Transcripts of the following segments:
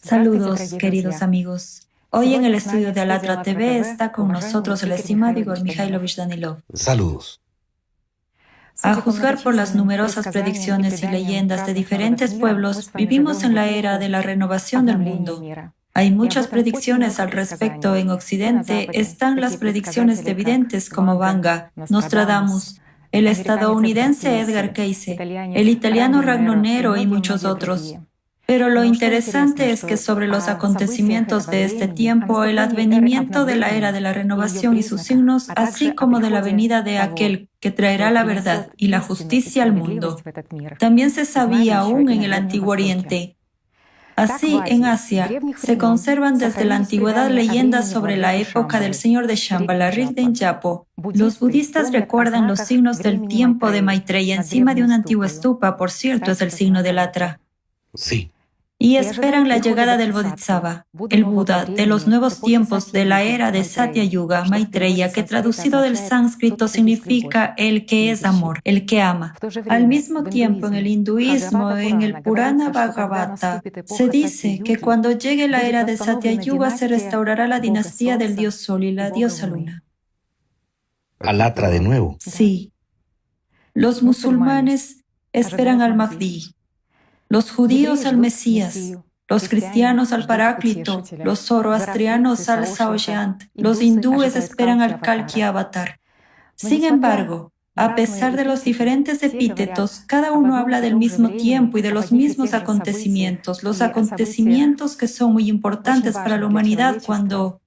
Saludos, queridos amigos. Hoy en el estudio de Alatra TV está con nosotros el estimado Igor Mikhailovich Danilov. Saludos. A juzgar por las numerosas predicciones y leyendas de diferentes pueblos, vivimos en la era de la renovación del mundo. Hay muchas predicciones al respecto. En Occidente están las predicciones de videntes como Vanga, Nostradamus, el estadounidense Edgar Cayce, el italiano Ragnonero y muchos otros. Pero lo interesante es que sobre los acontecimientos de este tiempo, el advenimiento de la era de la renovación y sus signos, así como de la venida de aquel que traerá la verdad y la justicia al mundo, también se sabía aún en el Antiguo Oriente. Así, en Asia, se conservan desde la antigüedad leyendas sobre la época del señor de Shambhala, Rigden-Yapo. Los budistas recuerdan los signos del tiempo de Maitreya encima de una antigua estupa, por cierto, es el signo del Atra. Sí. Y esperan la llegada del Bodhisattva, el Buda, de los nuevos tiempos de la era de Satya Yuga, Maitreya, que traducido del sánscrito significa el que es amor, el que ama. Al mismo tiempo, en el hinduismo, en el Purana Bhagavata, se dice que cuando llegue la era de Satya Yuga se restaurará la dinastía del dios Sol y la diosa Luna. Alatra de nuevo. Sí. Los musulmanes esperan al Mahdi. Los judíos al Mesías, los cristianos al Paráclito, los zoroastrianos al Saoyant, los hindúes esperan al Kalki Avatar. Sin embargo, a pesar de los diferentes epítetos, cada uno habla del mismo tiempo y de los mismos acontecimientos, los acontecimientos que son muy importantes para la humanidad cuando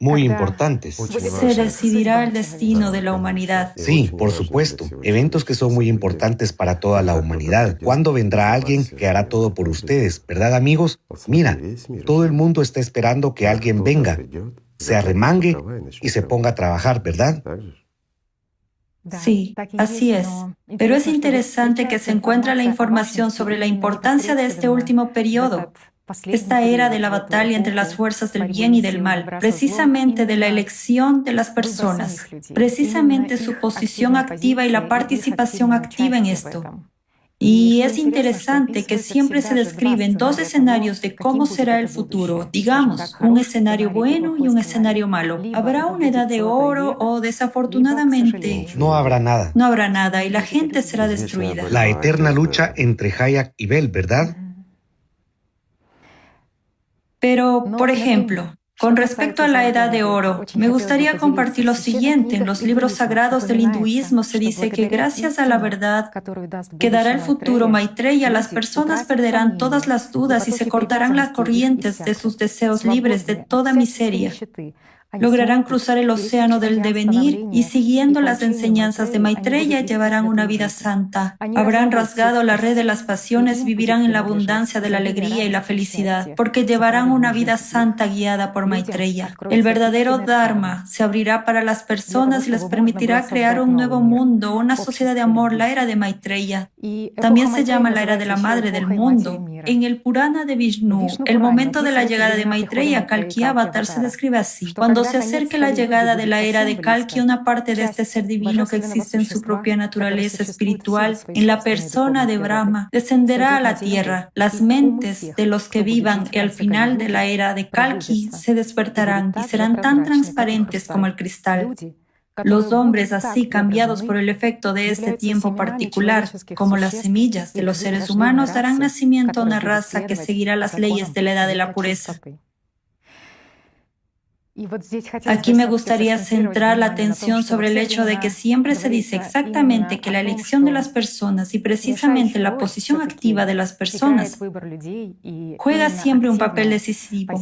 Muy importantes. se decidirá el destino de la humanidad. Sí, por supuesto. Eventos que son muy importantes para toda la humanidad. ¿Cuándo vendrá alguien que hará todo por ustedes? ¿Verdad, amigos? Mira, todo el mundo está esperando que alguien venga, se arremangue y se ponga a trabajar, ¿verdad? Sí, así es. Pero es interesante que se encuentra la información sobre la importancia de este último periodo, esta era de la batalla entre las fuerzas del bien y del mal, precisamente de la elección de las personas, precisamente su posición activa y la participación activa en esto. Y es interesante que siempre se describen dos escenarios de cómo será el futuro, digamos, un escenario bueno y un escenario malo. ¿Habrá una edad de oro o desafortunadamente No habrá nada. no habrá nada y la gente será destruida? La eterna lucha entre Hayek y Bell, ¿verdad? Pero, por ejemplo, con respecto a la Edad de Oro, me gustaría compartir lo siguiente. En los libros sagrados del hinduismo se dice que gracias a la verdad que dará el futuro Maitreya, las personas perderán todas las dudas y se cortarán las corrientes de sus deseos libres de toda miseria. Lograrán cruzar el océano del devenir y siguiendo las enseñanzas de Maitreya llevarán una vida santa. Habrán rasgado la red de las pasiones, vivirán en la abundancia de la alegría y la felicidad, porque llevarán una vida santa guiada por Maitreya. El verdadero Dharma se abrirá para las personas y les permitirá crear un nuevo mundo, una sociedad de amor, la era de Maitreya. También se llama la era de la madre del mundo. En el Purana de Vishnu, el momento de la llegada de Maitreya, Kalki Avatar, se describe así. Cuando se acerque la llegada de la era de Kalki, una parte de este ser divino que existe en su propia naturaleza espiritual, en la persona de Brahma, descenderá a la tierra. Las mentes de los que vivan y al final de la era de Kalki se despertarán y serán tan transparentes como el cristal. Los hombres así cambiados por el efecto de este tiempo particular, como las semillas de los seres humanos, darán nacimiento a una raza que seguirá las leyes de la edad de la pureza. Aquí me gustaría centrar la atención sobre el hecho de que siempre se dice exactamente que la elección de las personas y precisamente la posición activa de las personas juega siempre un papel decisivo.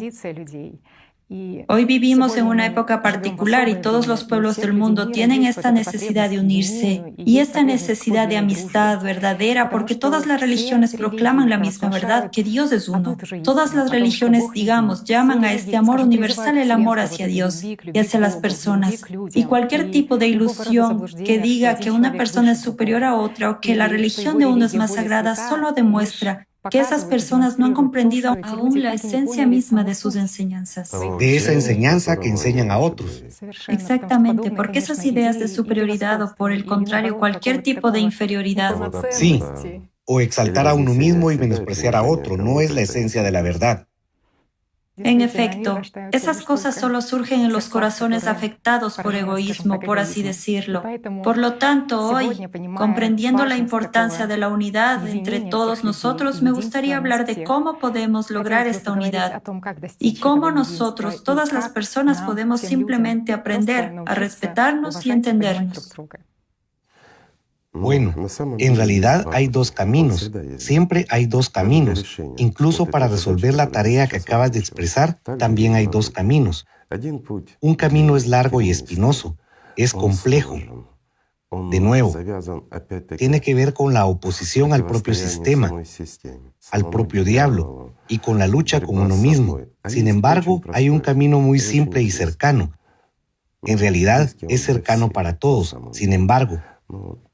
Hoy vivimos en una época particular y todos los pueblos del mundo tienen esta necesidad de unirse y esta necesidad de amistad verdadera porque todas las religiones proclaman la misma verdad, que Dios es uno. Todas las religiones, digamos, llaman a este amor universal el amor hacia Dios y hacia las personas. Y cualquier tipo de ilusión que diga que una persona es superior a otra o que la religión de uno es más sagrada solo demuestra que esas personas no han comprendido aún la esencia misma de sus enseñanzas. De esa enseñanza que enseñan a otros. Exactamente, porque esas ideas de superioridad o por el contrario cualquier tipo de inferioridad. Sí, o exaltar a uno mismo y menospreciar a otro no es la esencia de la verdad. En efecto, esas cosas solo surgen en los corazones afectados por egoísmo, por así decirlo. Por lo tanto, hoy, comprendiendo la importancia de la unidad entre todos nosotros, me gustaría hablar de cómo podemos lograr esta unidad y cómo nosotros, todas las personas, podemos simplemente aprender a respetarnos y entendernos. Bueno, en realidad hay dos caminos. Siempre hay dos caminos. Incluso para resolver la tarea que acabas de expresar, también hay dos caminos. Un camino es largo y espinoso. Es complejo. De nuevo, tiene que ver con la oposición al propio sistema, al propio diablo y con la lucha con uno mismo. Sin embargo, hay un camino muy simple y cercano. En realidad, es cercano para todos. Sin embargo,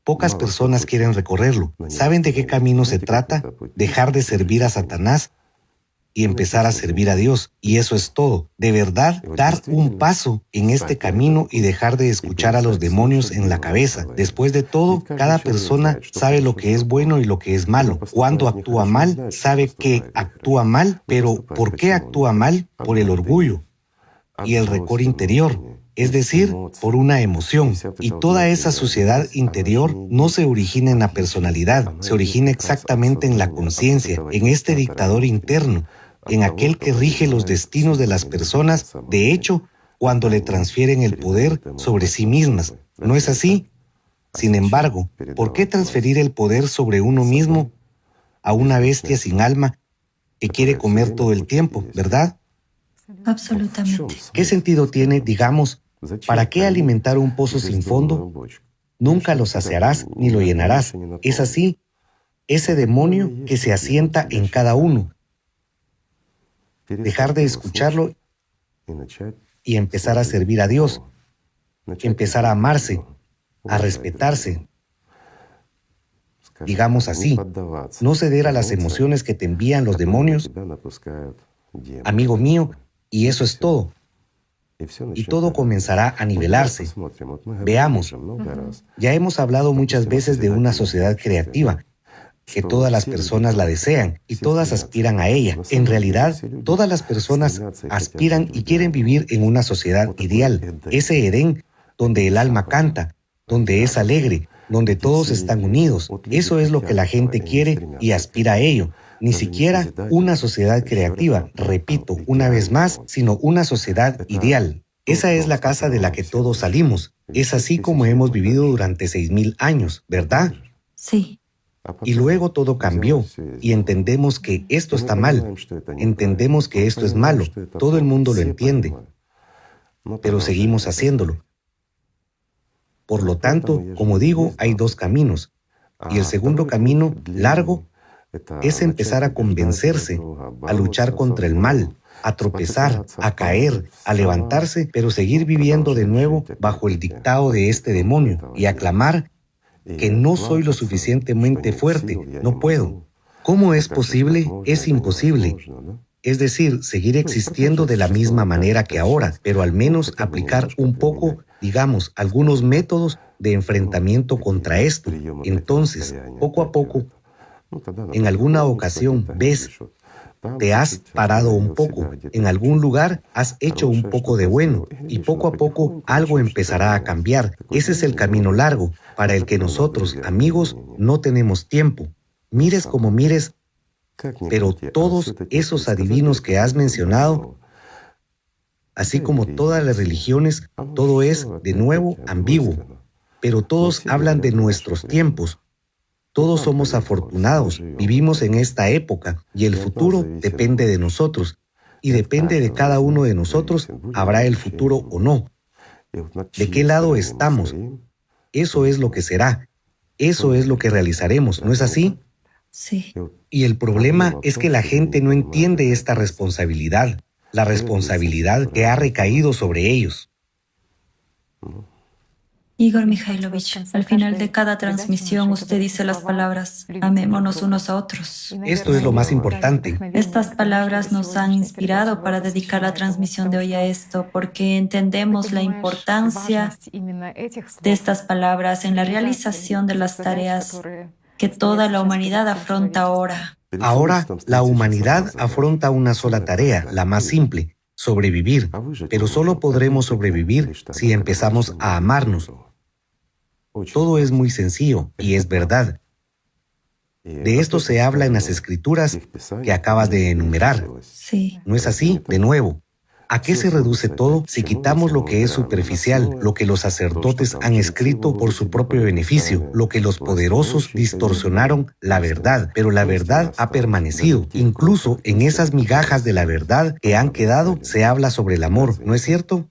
pocas personas quieren recorrerlo. ¿Saben de qué camino se trata? Dejar de servir a Satanás y empezar a servir a Dios. Y eso es todo. De verdad, dar un paso en este camino y dejar de escuchar a los demonios en la cabeza. Después de todo, cada persona sabe lo que es bueno y lo que es malo. Cuando actúa mal, sabe que actúa mal, pero ¿por qué actúa mal? Por el orgullo y el rencor interior. Es decir, por una emoción. Y toda esa suciedad interior no se origina en la personalidad, se origina exactamente en la conciencia, en este dictador interno, en aquel que rige los destinos de las personas, de hecho, cuando le transfieren el poder sobre sí mismas. ¿No es así? Sin embargo, ¿por qué transferir el poder sobre uno mismo a una bestia sin alma que quiere comer todo el tiempo, verdad? Absolutamente. ¿Qué sentido tiene, digamos, para qué alimentar un pozo sin fondo? Nunca lo saciarás ni lo llenarás. Es así, ese demonio que se asienta en cada uno. Dejar de escucharlo y empezar a servir a Dios, empezar a amarse, a respetarse. Digamos así, no ceder a las emociones que te envían los demonios, amigo mío, y eso es todo. Y todo comenzará a nivelarse. Veamos, ya hemos hablado muchas veces de una sociedad creativa, que todas las personas la desean y todas aspiran a ella. En realidad, todas las personas aspiran y quieren vivir en una sociedad ideal, ese Edén donde el alma canta, donde es alegre, donde todos están unidos. Eso es lo que la gente quiere y aspira a ello. Ni siquiera una sociedad creativa, repito una vez más, sino una sociedad ideal. Esa es la casa de la que todos salimos. Es así como hemos vivido durante 6.000 años, ¿verdad? Sí. Y luego todo cambió y entendemos que esto está mal, entendemos que esto es malo, todo el mundo lo entiende, pero seguimos haciéndolo. Por lo tanto, como digo, hay dos caminos, y el segundo camino, largo, es empezar a convencerse, a luchar contra el mal, a tropezar, a caer, a levantarse, pero seguir viviendo de nuevo bajo el dictado de este demonio y a clamar que no soy lo suficientemente fuerte, no puedo. ¿Cómo es posible? Es imposible. Es decir, seguir existiendo de la misma manera que ahora, pero al menos aplicar un poco, digamos, algunos métodos de enfrentamiento contra esto. Entonces, poco a poco, en alguna ocasión, ves, te has parado un poco, en algún lugar has hecho un poco de bueno y poco a poco algo empezará a cambiar. Ese es el camino largo para el que nosotros, amigos, no tenemos tiempo. Mires como mires, pero todos esos adivinos que has mencionado, así como todas las religiones, todo es, de nuevo, ambiguo, pero todos hablan de nuestros tiempos. Todos somos afortunados, vivimos en esta época y el futuro depende de nosotros. Y depende de cada uno de nosotros, habrá el futuro o no. ¿De qué lado estamos? Eso es lo que será. Eso es lo que realizaremos, ¿no es así? Sí. Y el problema es que la gente no entiende esta responsabilidad, la responsabilidad que ha recaído sobre ellos. Igor Mikhailovich, al final de cada transmisión usted dice las palabras, amémonos unos a otros. Esto es lo más importante. Estas palabras nos han inspirado para dedicar la transmisión de hoy a esto, porque entendemos la importancia de estas palabras en la realización de las tareas que toda la humanidad afronta ahora. Ahora, la humanidad afronta una sola tarea, la más simple: sobrevivir. Pero solo podremos sobrevivir si empezamos a amarnos. Todo es muy sencillo y es verdad. De esto se habla en las escrituras que acabas de enumerar. Sí. ¿No es así? De nuevo. ¿A qué se reduce todo si quitamos lo que es superficial, lo que los sacerdotes han escrito por su propio beneficio, lo que los poderosos distorsionaron la verdad? Pero la verdad ha permanecido. Incluso en esas migajas de la verdad que han quedado se habla sobre el amor, ¿no es cierto?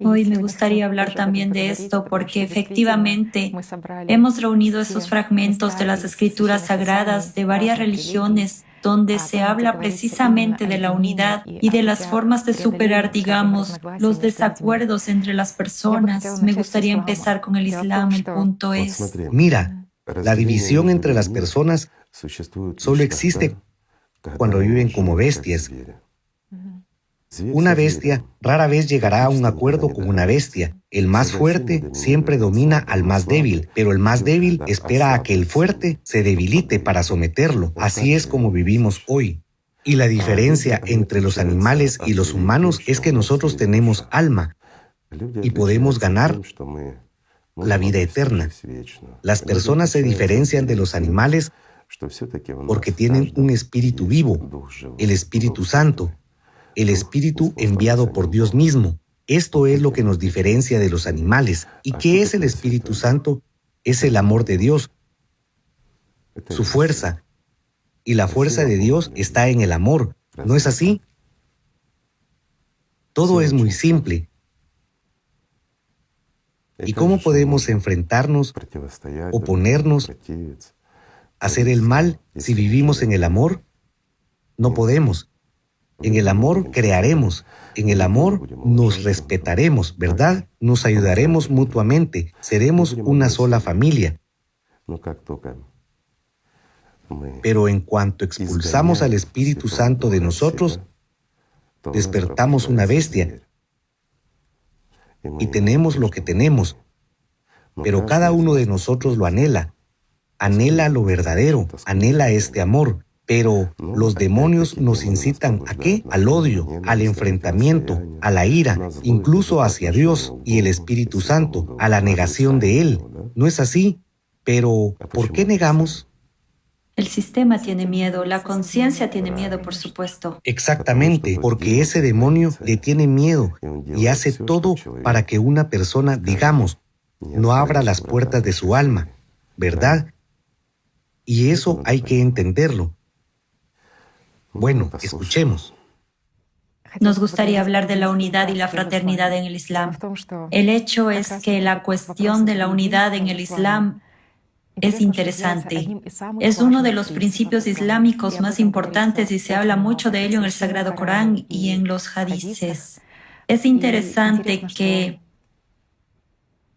Hoy me gustaría hablar también de esto porque efectivamente hemos reunido esos fragmentos de las escrituras sagradas de varias religiones donde se habla precisamente de la unidad y de las formas de superar, digamos, los desacuerdos entre las personas. Me gustaría empezar con el Islam. El punto es, Mira, la división entre las personas solo existe cuando viven como bestias. Una bestia rara vez llegará a un acuerdo con una bestia. El más fuerte siempre domina al más débil, pero el más débil espera a que el fuerte se debilite para someterlo. Así es como vivimos hoy. Y la diferencia entre los animales y los humanos es que nosotros tenemos alma y podemos ganar la vida eterna. Las personas se diferencian de los animales porque tienen un espíritu vivo, el Espíritu Santo, el Espíritu enviado por Dios mismo. Esto es lo que nos diferencia de los animales. ¿Y qué es el Espíritu Santo? Es el amor de Dios, su fuerza. Y la fuerza de Dios está en el amor. ¿No es así? Todo es muy simple. ¿Y cómo podemos enfrentarnos, oponernos, hacer el mal si vivimos en el amor? No podemos. En el amor crearemos, en el amor nos respetaremos, ¿verdad? Nos ayudaremos mutuamente, seremos una sola familia. Pero en cuanto expulsamos al Espíritu Santo de nosotros, despertamos una bestia y tenemos lo que tenemos. Pero cada uno de nosotros lo anhela lo verdadero, anhela este amor. Pero los demonios nos incitan ¿a qué? Al odio, al enfrentamiento, a la ira, incluso hacia Dios y el Espíritu Santo, a la negación de Él. ¿No es así? Pero, ¿por qué negamos? el sistema tiene miedo, la conciencia tiene miedo, por supuesto. Exactamente, porque ese demonio le tiene miedo y hace todo para que una persona, digamos, no abra las puertas de su alma, ¿verdad? Y eso hay que entenderlo. Bueno, escuchemos. Nos gustaría hablar de la unidad y la fraternidad en el Islam. El hecho es que la cuestión de la unidad en el Islam es interesante. Es uno de los principios islámicos más importantes y se habla mucho de ello en el Sagrado Corán y en los hadices. Es interesante que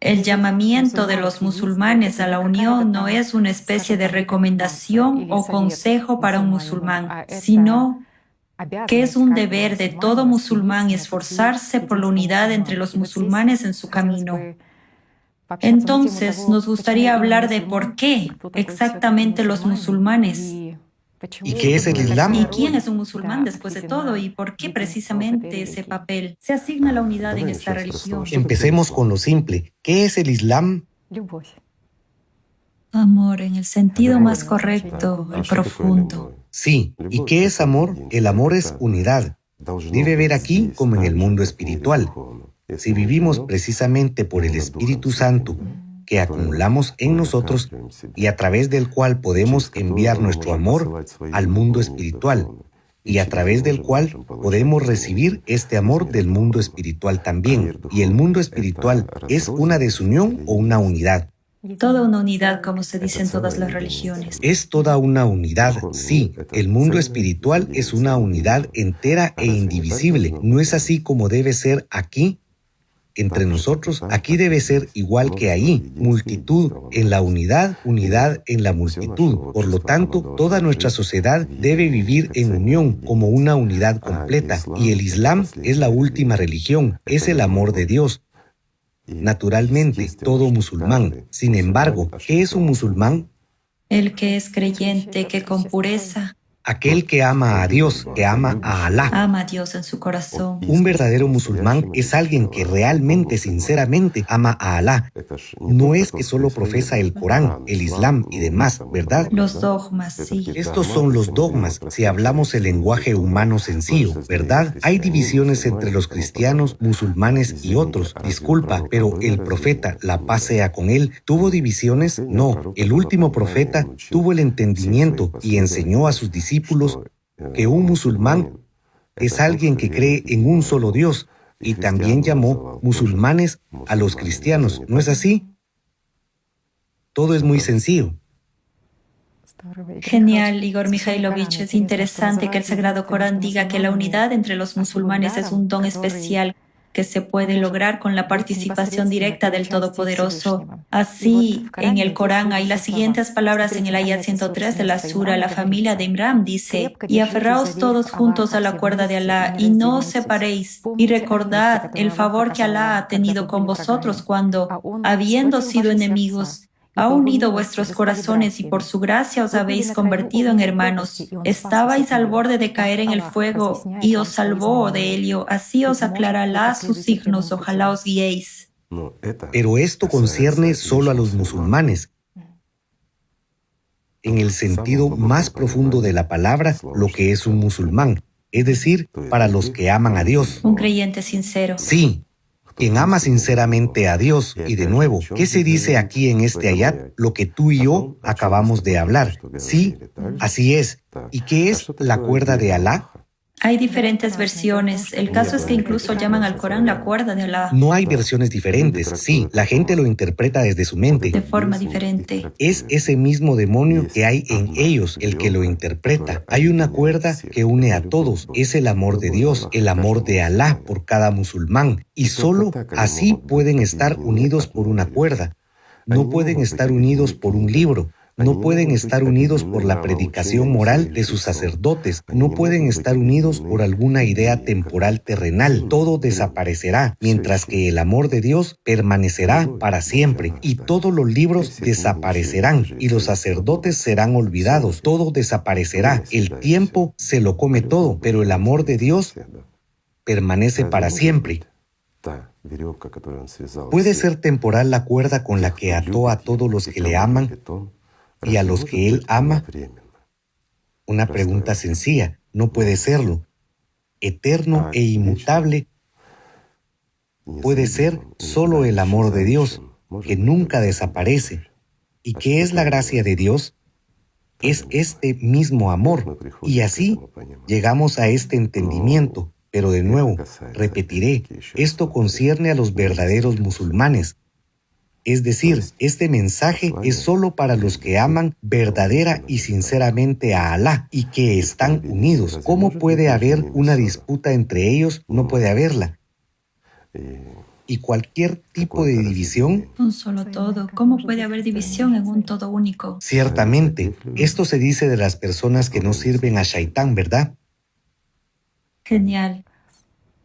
el llamamiento de los musulmanes a la unión no es una especie de recomendación o consejo para un musulmán, sino que es un deber de todo musulmán esforzarse por la unidad entre los musulmanes en su camino. Entonces, nos gustaría hablar de por qué exactamente los musulmanes. ¿Y qué es el Islam? ¿Y quién es un musulmán después de todo? ¿Y por qué precisamente ese papel se asigna a la unidad en esta religión? Empecemos con lo simple. ¿Qué es el Islam? Amor en el sentido más correcto, el profundo. Sí. ¿Y qué es amor? El amor es unidad. Debe ver aquí como en el mundo espiritual. Si vivimos precisamente por el Espíritu Santo que acumulamos en nosotros y a través del cual podemos enviar nuestro amor al mundo espiritual y a través del cual podemos recibir este amor del mundo espiritual también. Y el mundo espiritual ¿es una desunión o una unidad? Toda una unidad, como se dice en todas las religiones. Es toda una unidad, sí. El mundo espiritual es una unidad entera e indivisible. ¿No es así como debe ser aquí? Entre nosotros, aquí debe ser igual que ahí, multitud en la unidad, unidad en la multitud. Por lo tanto, toda nuestra sociedad debe vivir en unión como una unidad completa. Y el Islam es la última religión, es el amor de Dios. Naturalmente, todo musulmán. Sin embargo, ¿qué es un musulmán? El que es creyente, que con pureza Aquel que ama a Dios, que ama a Alá. ama a Dios en su corazón. Un verdadero musulmán es alguien que realmente, sinceramente ama a Alá. No es que solo profesa el Corán, el Islam y demás, ¿verdad? Los dogmas, sí. Estos son los dogmas, si hablamos el lenguaje humano sencillo, ¿verdad? Hay divisiones entre los cristianos, musulmanes y otros. Disculpa, pero el profeta, la paz sea con él, ¿tuvo divisiones? No, el último profeta tuvo el entendimiento y enseñó a sus discípulos que un musulmán es alguien que cree en un solo Dios, y también llamó musulmanes a los cristianos, ¿no es así? Todo es muy sencillo. Genial, Igor Mikhailovich. Es interesante que el Sagrado Corán diga que la unidad entre los musulmanes es un don especial que se puede lograr con la participación directa del Todopoderoso. Así, en el Corán hay las siguientes palabras en el ayat 103 de la sura. La familia de Imran dice: y aferraos todos juntos a la cuerda de Alá y no os separéis, y recordad el favor que Alá ha tenido con vosotros cuando, habiendo sido enemigos, ha unido vuestros corazones y por su gracia os habéis convertido en hermanos. Estabais al borde de caer en el fuego y os salvó de ello. Así os aclarará sus signos. Ojalá os guiéis. Pero esto concierne solo a los musulmanes. En el sentido más profundo de la palabra, lo que es un musulmán, es decir, para los que aman a Dios. Un creyente sincero. Sí. Quien ama sinceramente a Dios. Y de nuevo, ¿qué se dice aquí en este ayat? Lo que tú y yo acabamos de hablar. Sí, así es. ¿Y qué es la cuerda de Alá? Hay diferentes versiones. El caso es que incluso llaman al Corán la cuerda de Alá. No hay versiones diferentes. Sí, la gente lo interpreta desde su mente. De forma diferente. Es ese mismo demonio que hay en ellos el que lo interpreta. Hay una cuerda que une a todos. Es el amor de Dios, el amor de Alá por cada musulmán. Y solo así pueden estar unidos por una cuerda. No pueden estar unidos por un libro. No pueden estar unidos por la predicación moral de sus sacerdotes. No pueden estar unidos por alguna idea temporal terrenal. Todo desaparecerá, mientras que el amor de Dios permanecerá para siempre. Y todos los libros desaparecerán, y los sacerdotes serán olvidados. Todo desaparecerá. El tiempo se lo come todo, pero el amor de Dios permanece para siempre. ¿Puede ser temporal la cuerda con la que ató a todos los que le aman y a los que él ama? Una pregunta sencilla. No puede serlo. Eterno e inmutable puede ser solo el amor de Dios, que nunca desaparece. ¿Y qué es la gracia de Dios? Es este mismo amor. Y así llegamos a este entendimiento. Pero de nuevo, repetiré, esto concierne a los verdaderos musulmanes. Es decir, este mensaje es solo para los que aman verdadera y sinceramente a Alá y que están unidos. ¿Cómo puede haber una disputa entre ellos? No puede haberla. ¿Y cualquier tipo de división? Un solo todo. ¿Cómo puede haber división en un todo único? Ciertamente, esto se dice de las personas que no sirven a Shaitán, ¿verdad? Genial.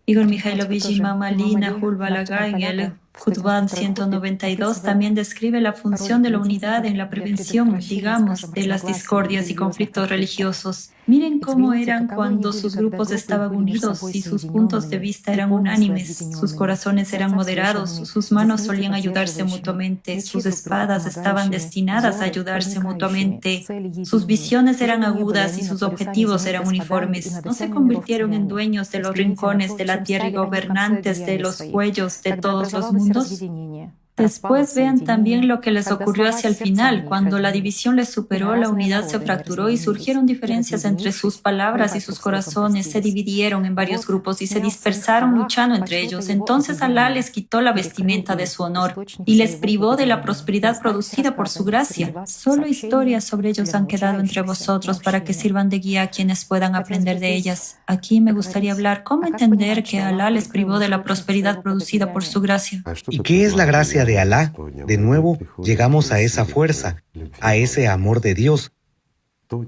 Igor Mikhailovich y Mama Lina Hulbalaga en el Khutbah 192 también describe la función de la unidad en la prevención, digamos, de las discordias y conflictos religiosos. Miren cómo eran cuando sus grupos estaban unidos y sus puntos de vista eran unánimes, sus corazones eran moderados, sus manos solían ayudarse mutuamente, sus espadas estaban destinadas a ayudarse mutuamente, sus visiones eran agudas y sus objetivos eran uniformes. No se convirtieron en dueños de los rincones de la tierra y gobernantes de los cuellos de todos los mundos. Después vean también lo que les ocurrió hacia el final. Cuando la división les superó, la unidad se fracturó y surgieron diferencias entre sus palabras y sus corazones. Se dividieron en varios grupos y se dispersaron luchando entre ellos. Entonces Alá les quitó la vestimenta de su honor y les privó de la prosperidad producida por su gracia. Solo historias sobre ellos han quedado entre vosotros para que sirvan de guía a quienes puedan aprender de ellas. Aquí me gustaría hablar cómo entender que Alá les privó de la prosperidad producida por su gracia. ¿Y qué es la gracia de Alá? De nuevo, llegamos a esa fuerza, a ese amor de Dios,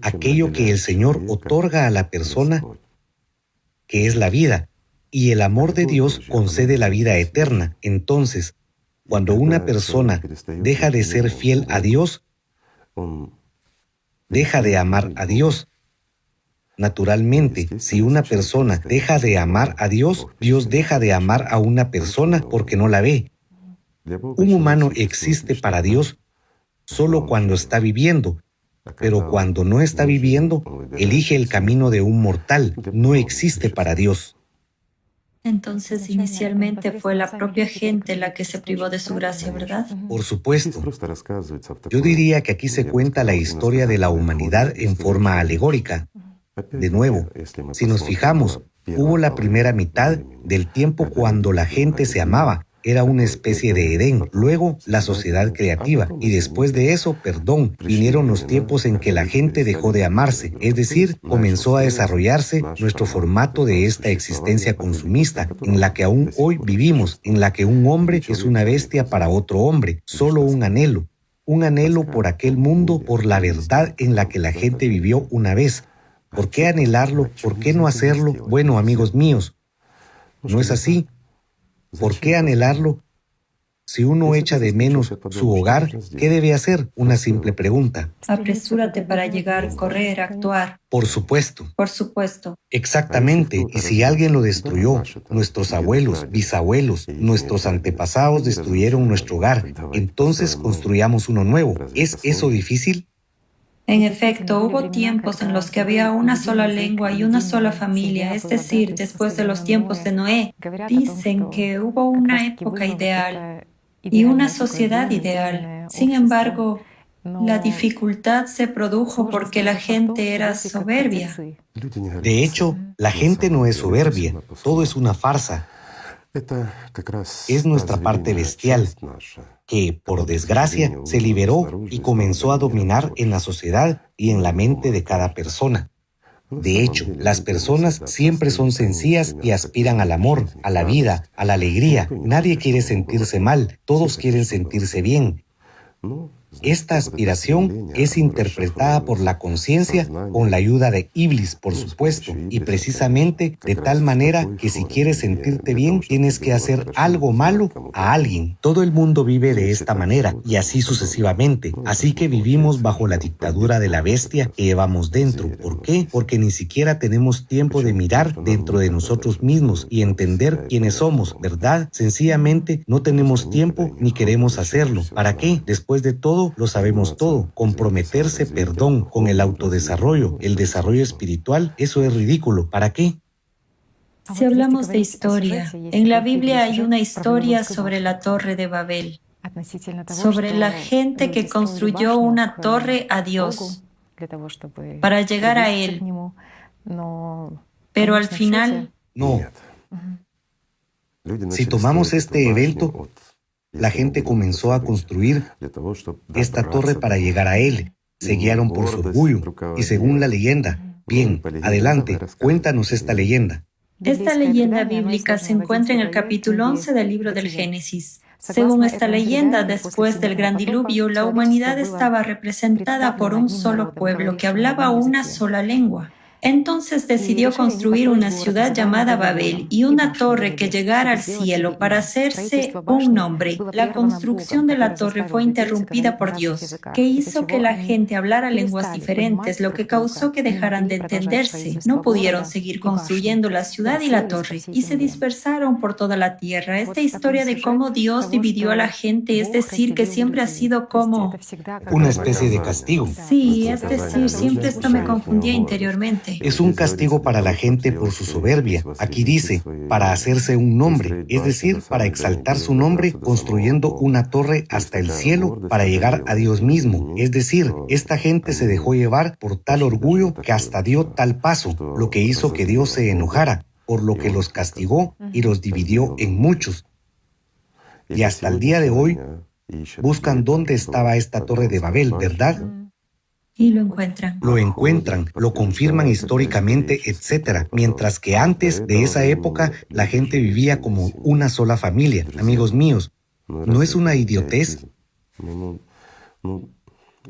aquello que el Señor otorga a la persona, que es la vida, y el amor de Dios concede la vida eterna. Entonces, cuando una persona deja de ser fiel a Dios, deja de amar a Dios. Naturalmente, si una persona deja de amar a Dios, Dios deja de amar a una persona porque no la ve. Un humano existe para Dios solo cuando está viviendo, pero cuando no está viviendo, elige el camino de un mortal, no existe para Dios. Entonces, inicialmente fue la propia gente la que se privó de su gracia, ¿verdad? Por supuesto. Yo diría que aquí se cuenta la historia de la humanidad en forma alegórica. De nuevo, si nos fijamos, hubo la primera mitad del tiempo cuando la gente se amaba. Era una especie de Edén, luego la sociedad creativa, y después de eso, vinieron los tiempos en que la gente dejó de amarse, es decir, comenzó a desarrollarse nuestro formato de esta existencia consumista, en la que aún hoy vivimos, en la que un hombre es una bestia para otro hombre, solo un anhelo por aquel mundo, por la verdad en la que la gente vivió una vez. ¿Por qué anhelarlo? ¿Por qué no hacerlo? Bueno, amigos míos, no es así. ¿Por qué anhelarlo? Si uno echa de menos su hogar, ¿qué debe hacer? Una simple pregunta. Apresúrate para llegar, correr, actuar. Por supuesto. Por supuesto. Exactamente. Y si alguien lo destruyó, nuestros abuelos, bisabuelos, nuestros antepasados destruyeron nuestro hogar, entonces construyamos uno nuevo. ¿Es eso difícil? En efecto, hubo tiempos en los que había una sola lengua y una sola familia, es decir, después de los tiempos de Noé. Dicen que hubo una época ideal y una sociedad ideal. Sin embargo, la dificultad se produjo porque la gente era soberbia. De hecho, la gente no es soberbia, todo es una farsa. Es nuestra parte bestial, que, por desgracia, se liberó y comenzó a dominar en la sociedad y en la mente de cada persona. De hecho, las personas siempre son sencillas y aspiran al amor, a la vida, a la alegría. Nadie quiere sentirse mal, todos quieren sentirse bien. Esta aspiración es interpretada por la conciencia con la ayuda de Iblis, por supuesto, y precisamente de tal manera que si quieres sentirte bien, tienes que hacer algo malo a alguien. Todo el mundo vive de esta manera y así sucesivamente. Así que vivimos bajo la dictadura de la bestia que llevamos dentro. ¿Por qué? Porque ni siquiera tenemos tiempo de mirar dentro de nosotros mismos y entender quiénes somos, ¿verdad? Sencillamente no tenemos tiempo ni queremos hacerlo. ¿Para qué? Después de todo, lo sabemos todo. Comprometerse, con el autodesarrollo, el desarrollo espiritual, eso es ridículo. ¿Para qué? Si hablamos de historia, en la Biblia hay una historia sobre la Torre de Babel, sobre la gente que construyó una torre a Dios para llegar a Él. Pero al final, no. Si tomamos este evento, la gente comenzó a construir esta torre para llegar a él. Se guiaron por su orgullo y según la leyenda. Bien, adelante, cuéntanos esta leyenda. Esta leyenda bíblica se encuentra en el capítulo 11 del libro del Génesis. Según esta leyenda, después del gran diluvio, la humanidad estaba representada por un solo pueblo que hablaba una sola lengua. Entonces decidió construir una ciudad llamada Babel y una torre que llegara al cielo para hacerse un nombre. La construcción de la torre fue interrumpida por Dios, que hizo que la gente hablara lenguas diferentes, lo que causó que dejaran de entenderse. No pudieron seguir construyendo la ciudad y la torre y se dispersaron por toda la tierra. Esta historia de cómo Dios dividió a la gente, es decir, que siempre ha sido como una especie de castigo. Sí, es decir, siempre esto me confundía interiormente. Es un castigo para la gente por su soberbia. Aquí dice, para hacerse un nombre, es decir, para exaltar su nombre, construyendo una torre hasta el cielo para llegar a Dios mismo. Es decir, esta gente se dejó llevar por tal orgullo que hasta dio tal paso, lo que hizo que Dios se enojara, por lo que los castigó y los dividió en muchos. Y hasta el día de hoy buscan dónde estaba esta torre de Babel, ¿verdad? Y lo encuentran. Lo encuentran, lo confirman históricamente, etc. Mientras que antes de esa época, la gente vivía como una sola familia. Amigos míos, ¿no es una idiotez?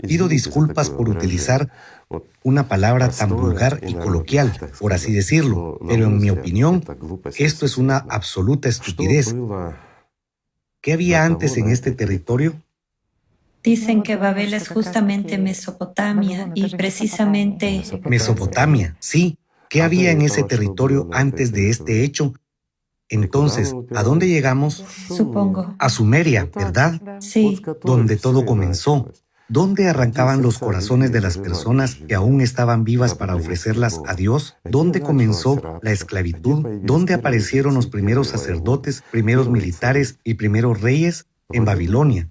Pido disculpas por utilizar una palabra tan vulgar y coloquial, por así decirlo, pero en mi opinión, esto es una absoluta estupidez. ¿Qué había antes en este territorio? Dicen que Babel es justamente Mesopotamia y precisamente Mesopotamia, sí. ¿Qué había en ese territorio antes de este hecho? Entonces, ¿a dónde llegamos? supongo. A Sumeria, ¿verdad? Sí, Donde todo comenzó. ¿Dónde arrancaban los corazones de las personas que aún estaban vivas para ofrecerlas a Dios? ¿Dónde comenzó la esclavitud? ¿Dónde aparecieron los primeros sacerdotes, primeros militares y primeros reyes? En Babilonia.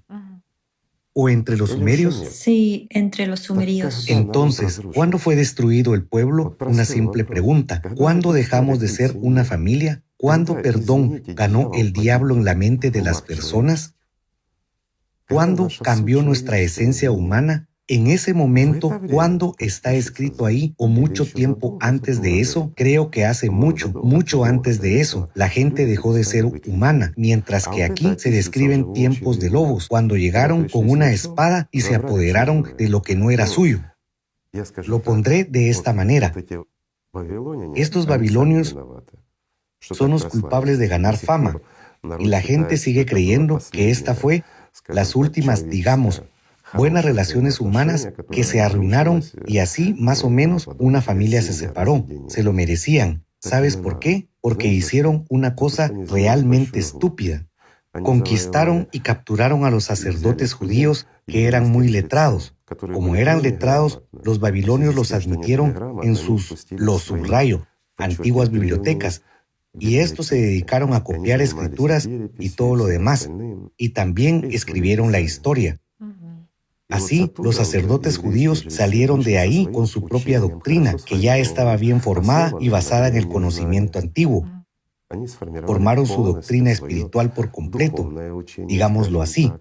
¿O entre los sumerios? sí, entre los sumerios. Entonces, ¿cuándo fue destruido el pueblo? Una simple pregunta. ¿Cuándo dejamos de ser una familia? ¿Cuándo, perdón, ganó el diablo en la mente de las personas? ¿Cuándo cambió nuestra esencia humana? En ese momento, ¿cuándo está escrito ahí o mucho tiempo antes de eso? Creo que hace mucho, mucho antes de eso, la gente dejó de ser humana, mientras que aquí se describen tiempos de lobos, cuando llegaron con una espada y se apoderaron de lo que no era suyo. Lo pondré de esta manera. Estos babilonios son los culpables de ganar fama, y la gente sigue creyendo que esta fue las últimas, digamos, buenas relaciones humanas que se arruinaron y así más o menos una familia se separó. Se lo merecían. ¿Sabes por qué? Porque hicieron una cosa realmente estúpida. Conquistaron y capturaron a los sacerdotes judíos que eran muy letrados. Como eran letrados, los babilonios los admitieron en sus, los subrayo, antiguas bibliotecas, y estos se dedicaron a copiar escrituras y todo lo demás, y también escribieron la historia. Así, los sacerdotes judíos salieron de ahí con su propia doctrina, que ya estaba bien formada y basada en el conocimiento antiguo. Formaron su doctrina espiritual por completo, digámoslo así.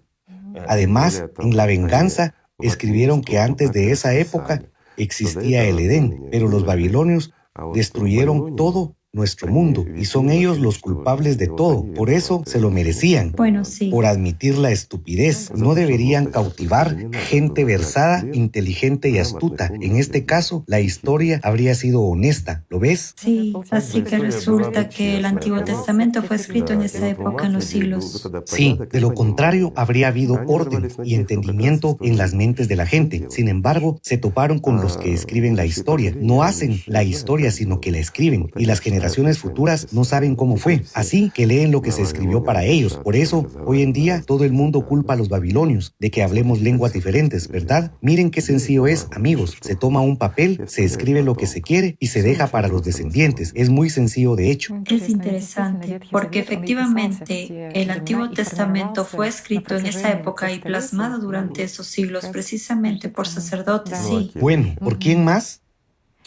Además, en la venganza, escribieron que antes de esa época existía el Edén, pero los babilonios destruyeron todo nuestro mundo y son ellos los culpables de todo. Por eso se lo merecían. Bueno, sí. Por admitir la estupidez. No deberían cautivar gente versada, inteligente y astuta. En este caso, la historia habría sido honesta. ¿Lo ves? Sí, así que resulta que el Antiguo Testamento fue escrito en esa época, en los siglos. Sí, de lo contrario habría habido orden y entendimiento en las mentes de la gente. Sin embargo, se toparon con los que escriben la historia. No hacen la historia, sino que la escriben. Y las generaciones futuras no saben cómo fue. Así que leen lo que se escribió para ellos. Por eso, hoy en día, todo el mundo culpa a los babilonios de que hablemos lenguas diferentes, ¿verdad? Miren qué sencillo es, amigos. Se toma un papel, se escribe lo que se quiere y se deja para los descendientes. Es muy sencillo, de hecho. Es interesante, porque efectivamente el Antiguo Testamento fue escrito en esa época y plasmado durante esos siglos precisamente por sacerdotes, sí. Bueno, ¿por quién más?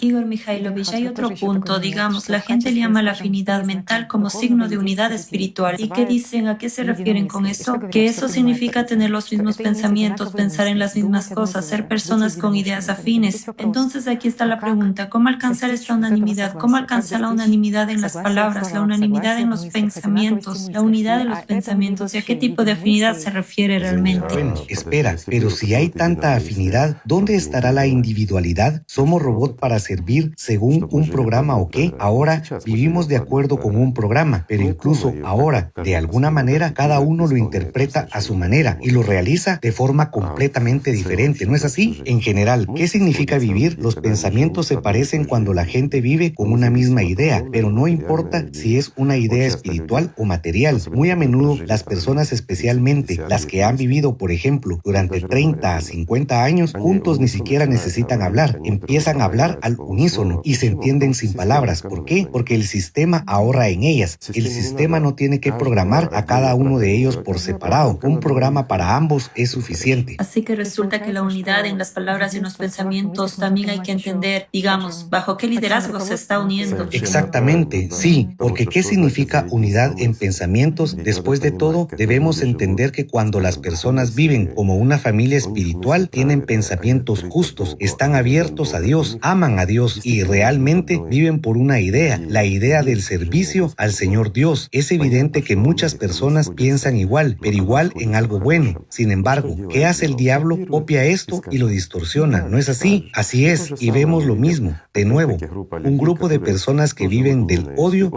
Igor Mikhailovich, hay otro punto, digamos, la gente le llama la afinidad mental como signo de unidad espiritual. ¿Y qué dicen? ¿A qué se refieren con eso? Que eso significa tener los mismos pensamientos, pensar en las mismas cosas, ser personas con ideas afines. Entonces aquí está la pregunta, ¿cómo alcanzar esta unanimidad? ¿Cómo alcanzar la unanimidad en las palabras, la unanimidad en los pensamientos, la unidad de los pensamientos? ¿Y a qué tipo de afinidad se refiere realmente? Bueno, espera, pero si hay tanta afinidad, ¿dónde estará la individualidad? ¿Somos robots para servir según un programa o qué? Ahora vivimos de acuerdo con un programa, pero incluso ahora, de alguna manera, cada uno lo interpreta a su manera y lo realiza de forma completamente diferente, ¿no es así? En general, ¿qué significa vivir? Los pensamientos se parecen cuando la gente vive con una misma idea, pero no importa si es una idea espiritual o material. Muy a menudo, las personas, especialmente las que han vivido, por ejemplo, durante 30 a 50 años, juntos ni siquiera necesitan hablar. Empiezan a hablar al unísono y se entienden sin palabras. ¿Por qué? Porque el sistema ahorra en ellas. El sistema no tiene que programar a cada uno de ellos por separado. Un programa para ambos es suficiente. Así que resulta que la unidad en las palabras y en los pensamientos también hay que entender, digamos, bajo qué liderazgo se está uniendo. Exactamente, sí, porque ¿qué significa unidad en pensamientos? Después de todo, debemos entender que cuando las personas viven como una familia espiritual, tienen pensamientos justos, están abiertos a Dios, aman a Dios y realmente viven por una idea, la idea del servicio al Señor Dios. Es evidente que muchas personas piensan igual, pero igual en algo bueno. Sin embargo, ¿qué hace el diablo? Copia esto y lo distorsiona, ¿no es así? Así es, y vemos lo mismo. De nuevo, un grupo de personas que viven del odio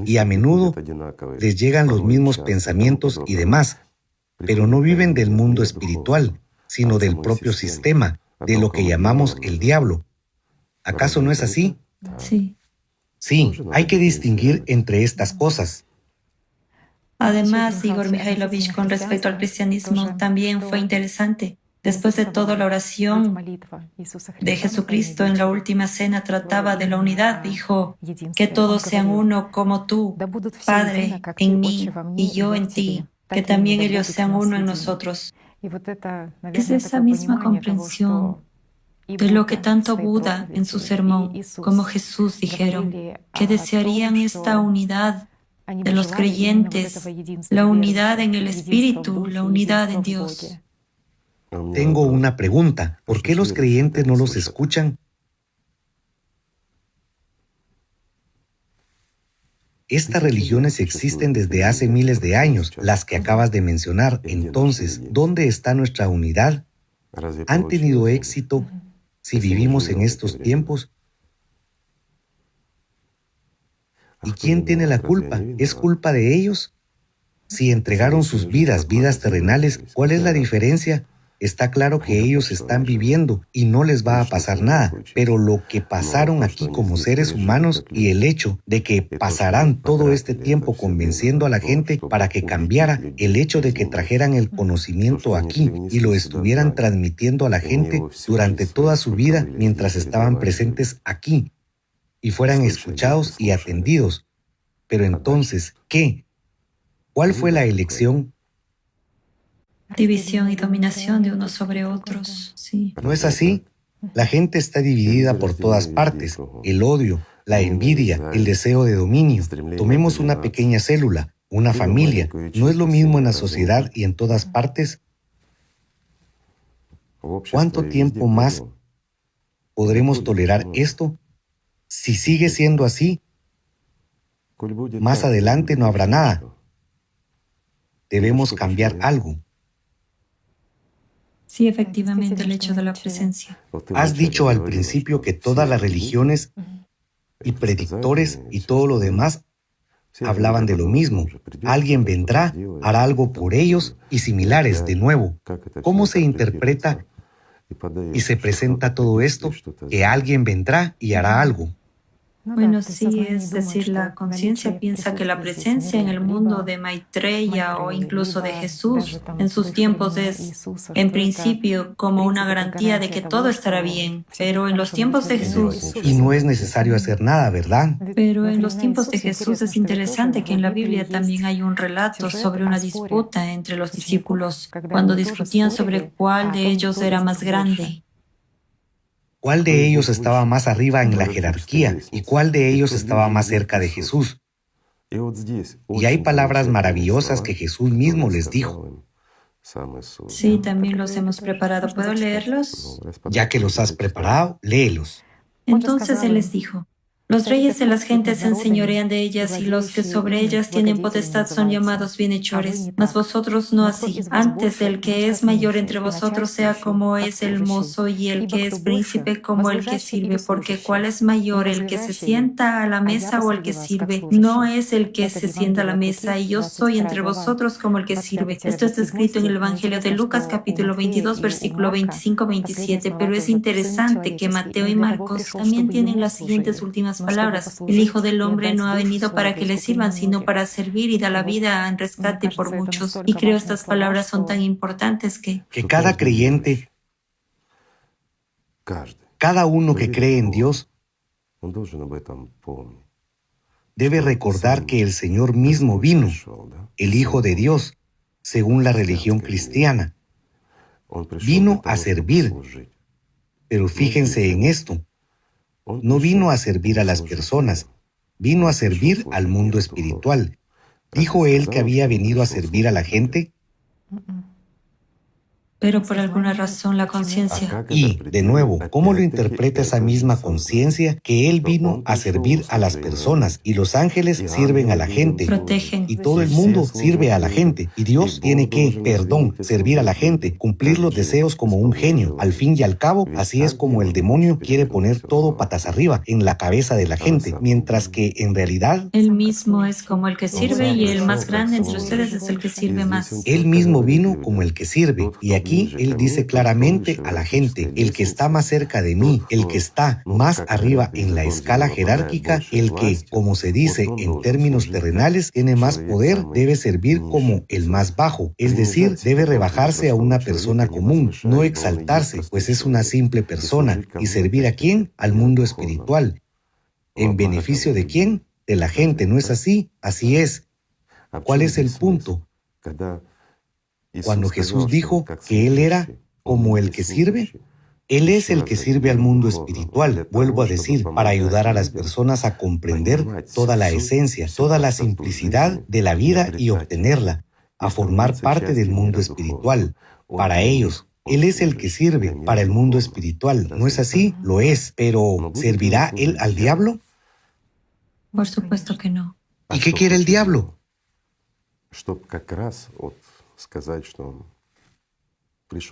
y a menudo les llegan los mismos pensamientos y demás, pero no viven del mundo espiritual. sino del propio sistema, de lo que llamamos el diablo. ¿Acaso no es así? Sí. Sí, hay que distinguir entre estas cosas. Además, Igor Mikhailovich, con respecto al cristianismo, también fue interesante. Después de todo, la oración de Jesucristo en la última cena trataba de la unidad. Dijo, que todos sean uno como tú, Padre, en mí y yo en ti, que también ellos sean uno en nosotros. Es esa misma comprensión de lo que tanto Buda en su sermón como Jesús dijeron, que desearían esta unidad de los creyentes, la unidad en el Espíritu, la unidad en Dios. Tengo una pregunta. ¿Por qué los creyentes no los escuchan? Estas religiones existen desde hace miles de años, las que acabas de mencionar. Entonces, ¿dónde está nuestra unidad? ¿Han tenido éxito si vivimos en estos tiempos? ¿Y quién tiene la culpa? ¿Es culpa de ellos? Si entregaron sus vidas, vidas terrenales, ¿cuál es la diferencia? Está claro que ellos están viviendo y no les va a pasar nada, pero lo que pasaron aquí como seres humanos y el hecho de que pasarán todo este tiempo convenciendo a la gente para que cambiara, el hecho de que trajeran el conocimiento aquí y lo estuvieran transmitiendo a la gente durante toda su vida mientras estaban presentes aquí y fueran escuchados y atendidos. Pero entonces, ¿qué? ¿Cuál fue la elección? División y dominación de unos sobre otros, sí. ¿No es así? La gente está dividida por todas partes. El odio, la envidia, el deseo de dominio. Tomemos una pequeña célula, una familia. ¿No es lo mismo en la sociedad y en todas partes? ¿Cuánto tiempo más podremos tolerar esto? Si sigue siendo así, más adelante no habrá nada. Debemos cambiar algo. Sí, efectivamente, el hecho de la presencia. Has dicho al principio que todas las religiones y predictores y todo lo demás hablaban de lo mismo. Alguien vendrá, hará algo por ellos y similares de nuevo. ¿Cómo se interpreta y se presenta todo esto? Que alguien vendrá y hará algo. Bueno, sí, es decir, la conciencia piensa que la presencia en el mundo de Maitreya o incluso de Jesús en sus tiempos es, en principio, como una garantía de que todo estará bien. Pero en los tiempos de Jesús, Y no es necesario hacer nada, ¿verdad? pero en los tiempos de Jesús es interesante que en la Biblia también hay un relato sobre una disputa entre los discípulos cuando discutían sobre cuál de ellos era más grande. ¿Cuál de ellos estaba más arriba en la jerarquía y cuál de ellos estaba más cerca de Jesús? Y hay palabras maravillosas que Jesús mismo les dijo. Sí, también los hemos preparado. ¿Puedo leerlos? Ya que los has preparado, léelos. Entonces Él les dijo, los reyes de las gentes se enseñorean de ellas y los que sobre ellas tienen potestad son llamados bienhechores. Mas vosotros no así. Antes el que es mayor entre vosotros sea como es el mozo y el que es príncipe como el que sirve, porque ¿cuál es mayor, el que se sienta a la mesa o el que sirve? No es el que se sienta a la mesa, y yo soy entre vosotros como el que sirve. Esto está escrito en el Evangelio de Lucas capítulo 22 versículo 25-27, pero es interesante que Mateo y Marcos también tienen las siguientes últimas palabras. El Hijo del Hombre no ha venido para que le sirvan, sino para servir y da la vida en rescate por muchos. Y creo estas palabras son tan importantes que cada creyente, cada uno que cree en Dios, debe recordar que el Señor mismo vino, el Hijo de Dios, según la religión cristiana. Vino a servir. Pero fíjense en esto. No vino a servir a las personas, vino a servir al mundo espiritual. ¿Dijo él que había venido a servir a la gente? pero por alguna razón la conciencia. Y, de nuevo, ¿cómo lo interpreta esa misma conciencia que Él vino a servir a las personas y los ángeles sirven a la gente? Protegen. Y todo el mundo sirve a la gente. Y Dios tiene que, servir a la gente, cumplir los deseos como un genio. Al fin y al cabo, así es como el demonio quiere poner todo patas arriba en la cabeza de la gente, mientras que en realidad Él mismo es como el que sirve y el más grande entre ustedes es el que sirve más. Él mismo vino como el que sirve. Y aquí aquí él dice claramente a la gente, el que está más cerca de mí, el que está más arriba en la escala jerárquica, el que, como se dice en términos terrenales, tiene más poder, debe servir como el más bajo, es decir, debe rebajarse a una persona común, no exaltarse, pues es una simple persona, y servir ¿a quién? Al mundo espiritual. ¿En beneficio de quién? De la gente, ¿no es así? Así es. ¿Cuál es el punto? Cuando Jesús dijo que Él era como el que sirve, Él es el que sirve al mundo espiritual, vuelvo a decir, para ayudar a las personas a comprender toda la esencia, toda la simplicidad de la vida y obtenerla, a formar parte del mundo espiritual. Para ellos, Él es el que sirve para el mundo espiritual, ¿no es así? Lo es, pero ¿servirá Él al diablo? Por supuesto que no. ¿Y qué quiere el diablo?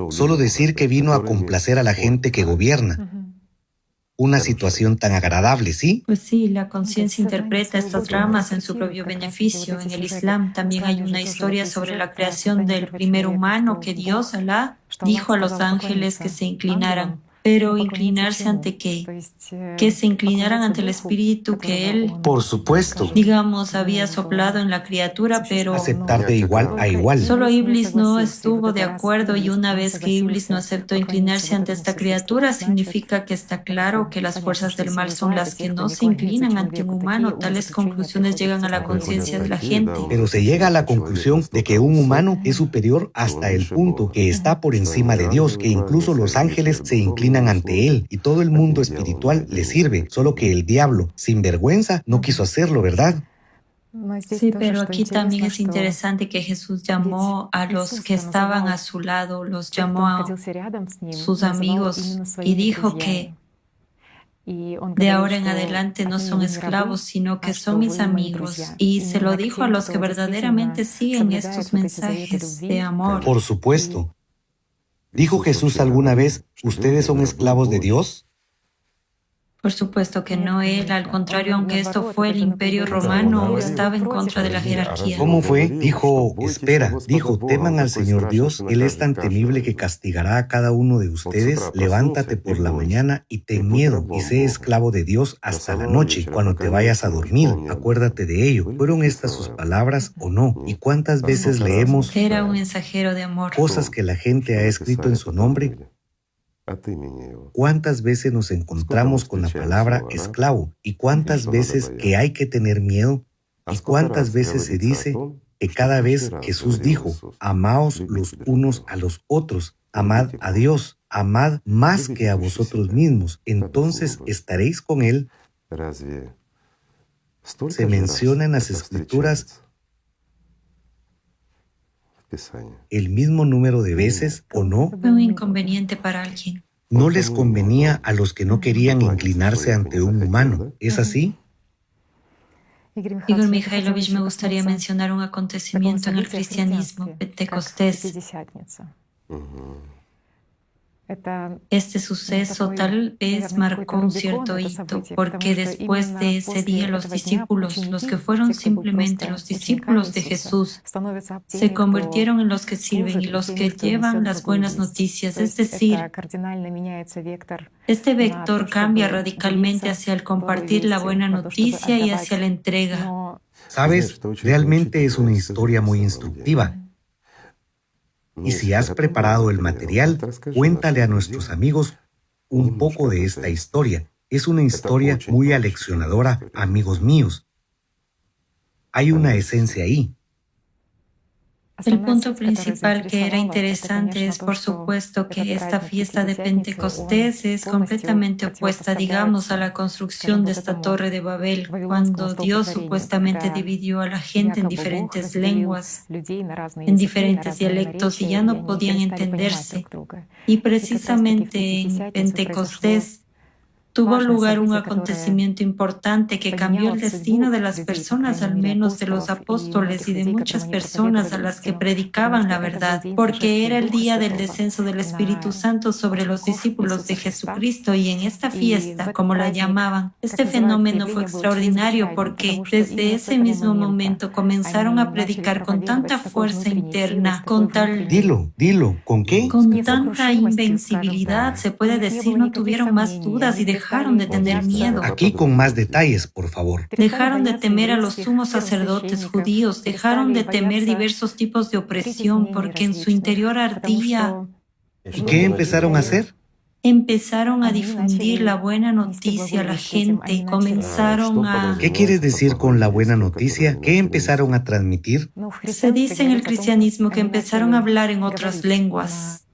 Solo decir que vino a complacer a la gente que gobierna. Una situación tan agradable, ¿sí? Pues sí, la conciencia interpreta estas dramas en su propio beneficio. En el Islam también hay una historia sobre la creación del primer humano que Dios, Alá, dijo a los ángeles que se inclinaran. Pero ¿inclinarse ante qué? Que se inclinaran ante el espíritu que Él, Por supuesto. digamos, había soplado en la criatura, pero Aceptar de igual a igual. solo Iblis no estuvo de acuerdo, y una vez que Iblis no aceptó inclinarse ante esta criatura, significa que está claro que las fuerzas del mal son las que no se inclinan ante un humano. Tales conclusiones llegan a la conciencia de la gente. Pero se llega a la conclusión de que un humano es superior hasta el punto que está por encima de Dios, que incluso los ángeles se inclinan ante Él y todo el mundo espiritual le sirve, solo que el diablo, sin vergüenza, no quiso hacerlo, ¿verdad? Sí, pero aquí también es interesante que Jesús llamó a los que estaban a su lado, los llamó a sus amigos y dijo que de ahora en adelante no son esclavos, sino que son mis amigos. Y se lo dijo a los que verdaderamente siguen estos mensajes de amor. Por supuesto. ¿Dijo Jesús alguna vez, ustedes son esclavos de Dios? Por supuesto que no. Él, al contrario, aunque esto fue el Imperio Romano, estaba en contra de la jerarquía. ¿Cómo fue? Dijo, espera, dijo, teman al Señor Dios, Él es tan temible que castigará a cada uno de ustedes. Levántate por la mañana y ten miedo, y sé esclavo de Dios hasta la noche, cuando te vayas a dormir. Acuérdate de ello. ¿Fueron estas sus palabras o no? ¿Y cuántas veces leemos Era un mensajero de amor. cosas que la gente ha escrito en su nombre? ¿Cuántas veces nos encontramos con la palabra esclavo? ¿Y cuántas veces que hay que tener miedo? ¿Y cuántas veces se dice que cada vez Jesús dijo, amaos los unos a los otros, amad a Dios, amad más que a vosotros mismos, entonces estaréis con Él? Se menciona en las Escrituras el mismo número de veces, ¿o no? Fue un inconveniente para alguien. No les convenía a los que no querían inclinarse ante un humano. ¿Es así? Igor Mikhailovich, me gustaría mencionar un acontecimiento en el cristianismo, Pentecostés. Este suceso tal vez marcó un cierto hito, porque después de ese día los discípulos, los que fueron simplemente los discípulos de Jesús, se convirtieron en los que sirven y los que llevan las buenas noticias. Es decir, este vector cambia radicalmente hacia el compartir la buena noticia y hacia la entrega. ¿Sabes? Realmente es una historia muy instructiva. Y si has preparado el material, cuéntale a nuestros amigos un poco de esta historia. Es una historia muy aleccionadora, amigos míos. Hay una esencia ahí. El punto principal que era interesante es, por supuesto, que esta fiesta de Pentecostés es completamente opuesta, digamos, a la construcción de esta torre de Babel, cuando Dios supuestamente dividió a la gente en diferentes lenguas, en diferentes dialectos, y ya no podían entenderse. Y precisamente en Pentecostés, tuvo lugar un acontecimiento importante que cambió el destino de las personas, al menos de los apóstoles y de muchas personas a las que predicaban la verdad, porque era el día del descenso del Espíritu Santo sobre los discípulos de Jesucristo y en esta fiesta, como la llamaban, este fenómeno fue extraordinario porque desde ese mismo momento comenzaron a predicar con tanta fuerza interna, Dilo, ¿con qué? con tanta invencibilidad, se puede decir, no tuvieron más dudas y dejaron de tener miedo. Aquí con más detalles, por favor. Dejaron de temer a los sumos sacerdotes judíos, dejaron de temer diversos tipos de opresión porque en su interior ardía. ¿Y qué empezaron a hacer? Empezaron a difundir la buena noticia a la gente y comenzaron a... ¿Qué quieres decir con la buena noticia? ¿Qué empezaron a transmitir? Se dice en el cristianismo que empezaron a hablar en otras lenguas.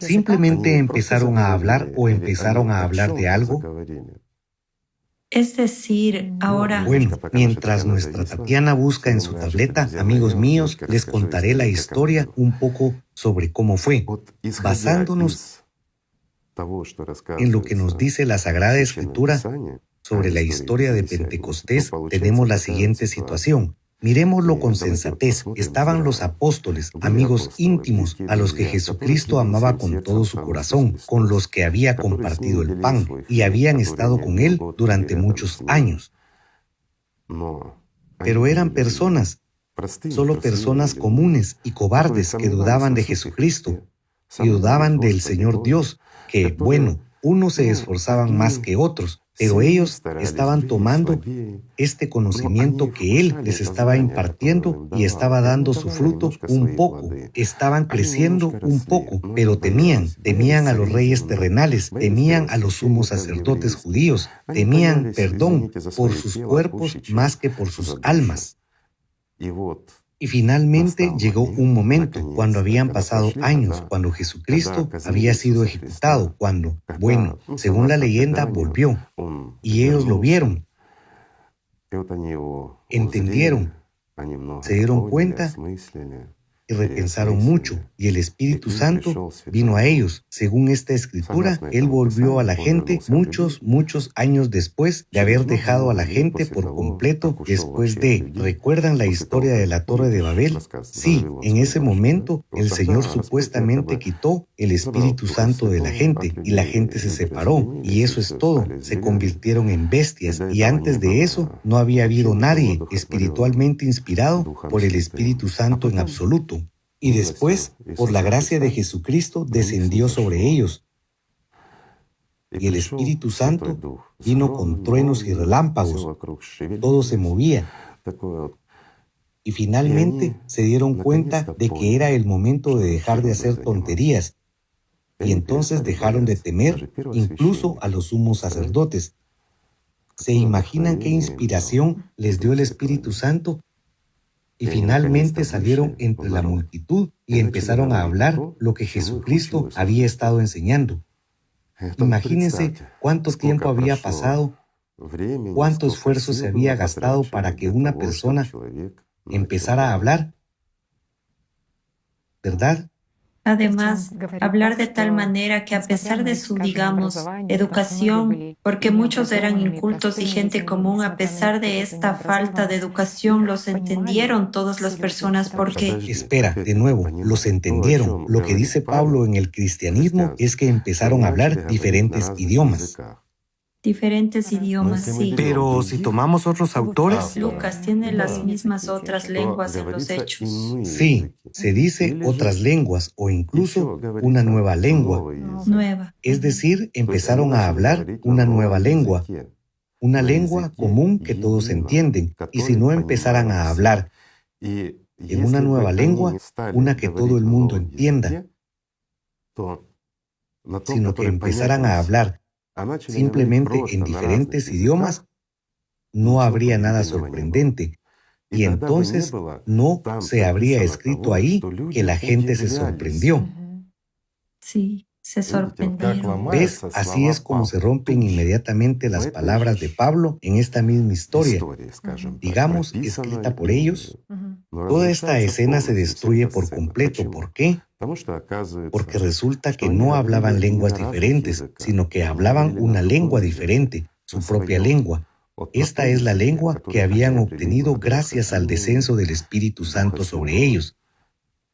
¿Simplemente empezaron a hablar o empezaron a hablar de algo? Es decir, ahora... Bueno, mientras nuestra Tatiana busca en su tableta, amigos míos, les contaré la historia un poco sobre cómo fue, basándonos en lo que nos dice la Sagrada Escritura sobre la historia de Pentecostés. Tenemos la siguiente situación. Miremoslo con sensatez. Estaban los apóstoles, amigos íntimos, a los que Jesucristo amaba con todo su corazón, con los que había compartido el pan y habían estado con él durante muchos años. Pero eran personas, solo personas comunes y cobardes que dudaban de Jesucristo y dudaban del Señor Dios, que, bueno, unos se esforzaban más que otros, pero ellos estaban tomando este conocimiento que Él les estaba impartiendo y estaba dando su fruto un poco. Estaban creciendo un poco, pero temían a los reyes terrenales, temían a los sumos sacerdotes judíos, temían, perdón, por sus cuerpos más que por sus almas. Y finalmente llegó un momento, cuando habían pasado años, cuando Jesucristo había sido ejecutado, cuando, bueno, según la leyenda, volvió. Y ellos lo vieron, entendieron, se dieron cuenta y repensaron mucho, y el Espíritu Santo vino a ellos. Según esta escritura, Él volvió a la gente muchos años después de haber dejado a la gente por completo después de... ¿Recuerdan la historia de la Torre de Babel? Sí, en ese momento el Señor supuestamente quitó el Espíritu Santo de la gente y la gente se separó, y eso es todo. Se convirtieron en bestias, y antes de eso no había habido nadie espiritualmente inspirado por el Espíritu Santo en absoluto. Y después, por la gracia de Jesucristo, descendió sobre ellos. Y el Espíritu Santo vino con truenos y relámpagos. Todo se movía. Y finalmente se dieron cuenta de que era el momento de dejar de hacer tonterías. Y entonces dejaron de temer incluso a los sumos sacerdotes. ¿Se imaginan qué inspiración les dio el Espíritu Santo? Y finalmente salieron entre la multitud y empezaron a hablar lo que Jesucristo había estado enseñando. Imagínense cuánto tiempo había pasado, cuánto esfuerzo se había gastado para que una persona empezara a hablar, ¿verdad? Además, hablar de tal manera que a pesar de su, digamos, educación, porque muchos eran incultos y gente común, a pesar de esta falta de educación, los entendieron todas las personas porque... Espera, de nuevo, los entendieron. Lo que dice Pablo en el cristianismo es que empezaron a hablar diferentes idiomas. Diferentes idiomas, sí. Pero si tomamos otros autores... Lucas tiene las mismas otras lenguas en los Hechos. Sí, se dice otras lenguas o incluso una nueva lengua. Nueva. Es decir, empezaron a hablar una nueva lengua, una lengua común que todos entienden. Y si no empezaran a hablar en una nueva lengua, una que todo el mundo entienda, sino que empezaran a hablar simplemente en diferentes idiomas, no habría nada sorprendente. Y entonces no se habría escrito ahí que la gente se sorprendió. Sí, se sorprendieron. ¿Ves? Así es como se rompen inmediatamente las palabras de Pablo en esta misma historia, digamos, escrita por ellos. Toda esta escena se destruye por completo. ¿Por qué? porque resulta que no hablaban lenguas diferentes, sino que hablaban una lengua diferente, su propia lengua. Esta es la lengua que habían obtenido gracias al descenso del Espíritu Santo sobre ellos.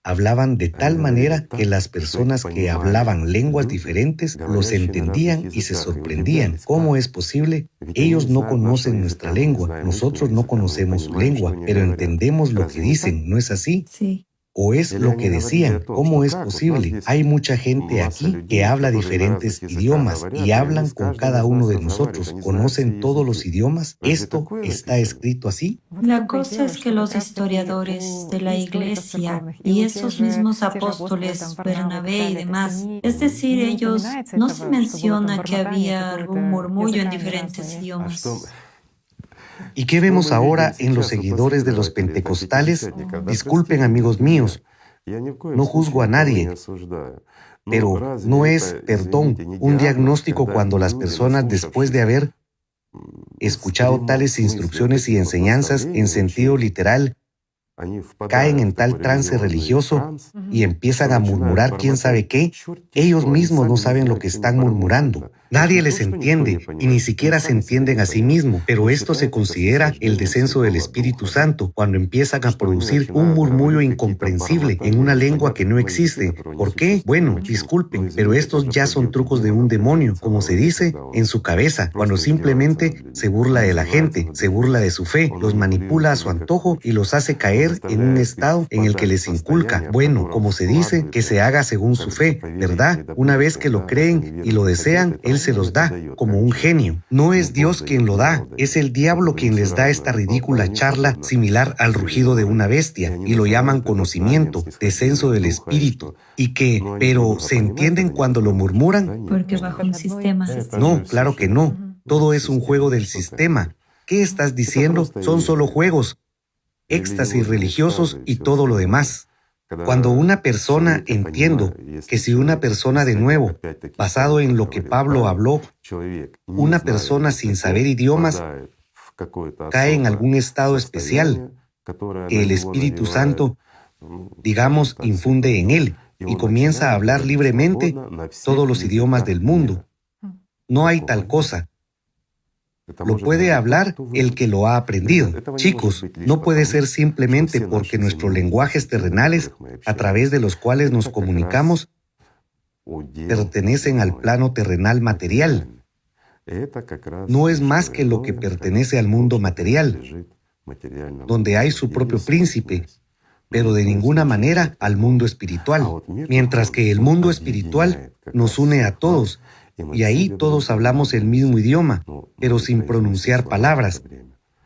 Hablaban de tal manera que las personas que hablaban lenguas diferentes los entendían y se sorprendían. ¿Cómo es posible? Ellos no conocen nuestra lengua, nosotros no conocemos su lengua, pero entendemos lo que dicen, ¿no es así? Sí. ¿O es lo que decían? ¿Cómo es posible? Hay mucha gente aquí que habla diferentes idiomas y hablan con cada uno de nosotros. ¿Conocen todos los idiomas? ¿Esto está escrito así? La cosa es que los historiadores de la Iglesia y esos mismos apóstoles, Bernabé y demás, es decir, ellos no se menciona que había algún murmullo en diferentes idiomas. ¿Y qué vemos ahora en los seguidores de los pentecostales? Disculpen, amigos míos, no juzgo a nadie, pero no es, perdón, un diagnóstico cuando las personas, después de haber escuchado tales instrucciones y enseñanzas en sentido literal, caen en tal trance religioso y empiezan a murmurar quién sabe qué. Ellos mismos no saben lo que están murmurando. Nadie les entiende y ni siquiera se entienden a sí mismos, pero esto se considera el descenso del Espíritu Santo cuando empiezan a producir un murmullo incomprensible en una lengua que no existe. ¿Por qué? Bueno, disculpen, pero estos ya son trucos de un demonio, como se dice, en su cabeza, cuando simplemente se burla de la gente, se burla de su fe, los manipula a su antojo y los hace caer en un estado en el que les inculca, bueno, como se dice, que se haga según su fe, ¿verdad? Una vez que lo creen y lo desean, Él se los da, como un genio. No es Dios quien lo da, es el diablo quien les da esta ridícula charla similar al rugido de una bestia, y lo llaman conocimiento, descenso del espíritu, y que, pero, ¿se entienden cuando lo murmuran? Porque bajo un sistema. No, claro que no. Todo es un juego del sistema. ¿Qué estás diciendo? Son solo juegos, éxtasis religiosos y todo lo demás. Cuando una persona, entiendo que si una persona de nuevo, basado en lo que Pablo habló, una persona sin saber idiomas, cae en algún estado especial que el Espíritu Santo, digamos, infunde en él y comienza a hablar libremente todos los idiomas del mundo. No hay tal cosa. Lo puede hablar el que lo ha aprendido. Chicos, no puede ser simplemente porque nuestros lenguajes terrenales, a través de los cuales nos comunicamos, pertenecen al plano terrenal material. No es más que lo que pertenece al mundo material, donde hay su propio príncipe, pero de ninguna manera al mundo espiritual, mientras que el mundo espiritual nos une a todos, y ahí todos hablamos el mismo idioma, pero sin pronunciar palabras.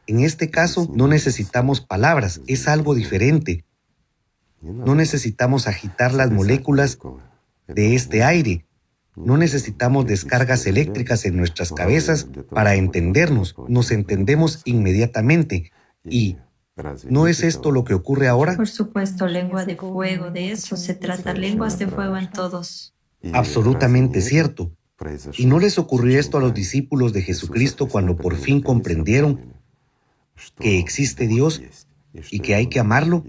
En este caso, no necesitamos palabras, es algo diferente. No necesitamos agitar las moléculas de este aire. No necesitamos descargas eléctricas en nuestras cabezas para entendernos. Nos entendemos inmediatamente. ¿Y no es esto lo que ocurre ahora? Por supuesto, lengua de fuego, de eso se trata, lenguas de fuego en todos. Absolutamente cierto. ¿Y no les ocurrió esto a los discípulos de Jesucristo cuando por fin comprendieron que existe Dios y que hay que amarlo?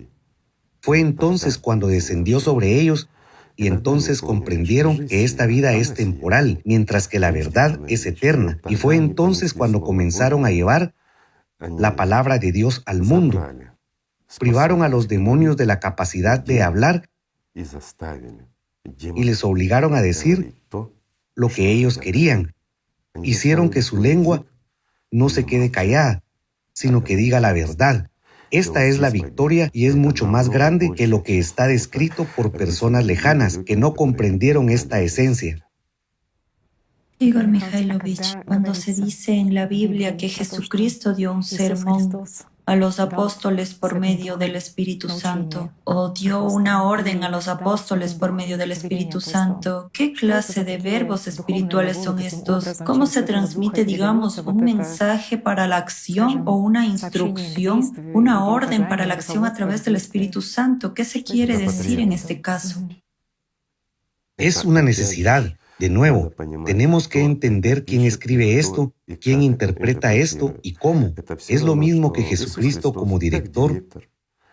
Fue entonces cuando descendió sobre ellos y entonces comprendieron que esta vida es temporal, mientras que la verdad es eterna. Y fue entonces cuando comenzaron a llevar la palabra de Dios al mundo. Privaron a los demonios de la capacidad de hablar y les obligaron a decir lo que ellos querían. Hicieron que su lengua no se quede callada, sino que diga la verdad. Esta es la victoria y es mucho más grande que lo que está descrito por personas lejanas que no comprendieron esta esencia. Igor Mikhailovich, cuando se dice en la Biblia que Jesucristo dio un sermón a los apóstoles por medio del Espíritu Santo, o dio una orden a los apóstoles por medio del Espíritu Santo, ¿qué clase de verbos espirituales son estos? ¿Cómo se transmite, digamos, un mensaje para la acción o una instrucción, una orden para la acción a través del Espíritu Santo? ¿Qué se quiere decir en este caso? Es una necesidad. De nuevo, tenemos que entender quién escribe esto, quién interpreta esto y cómo. Es lo mismo que Jesucristo como director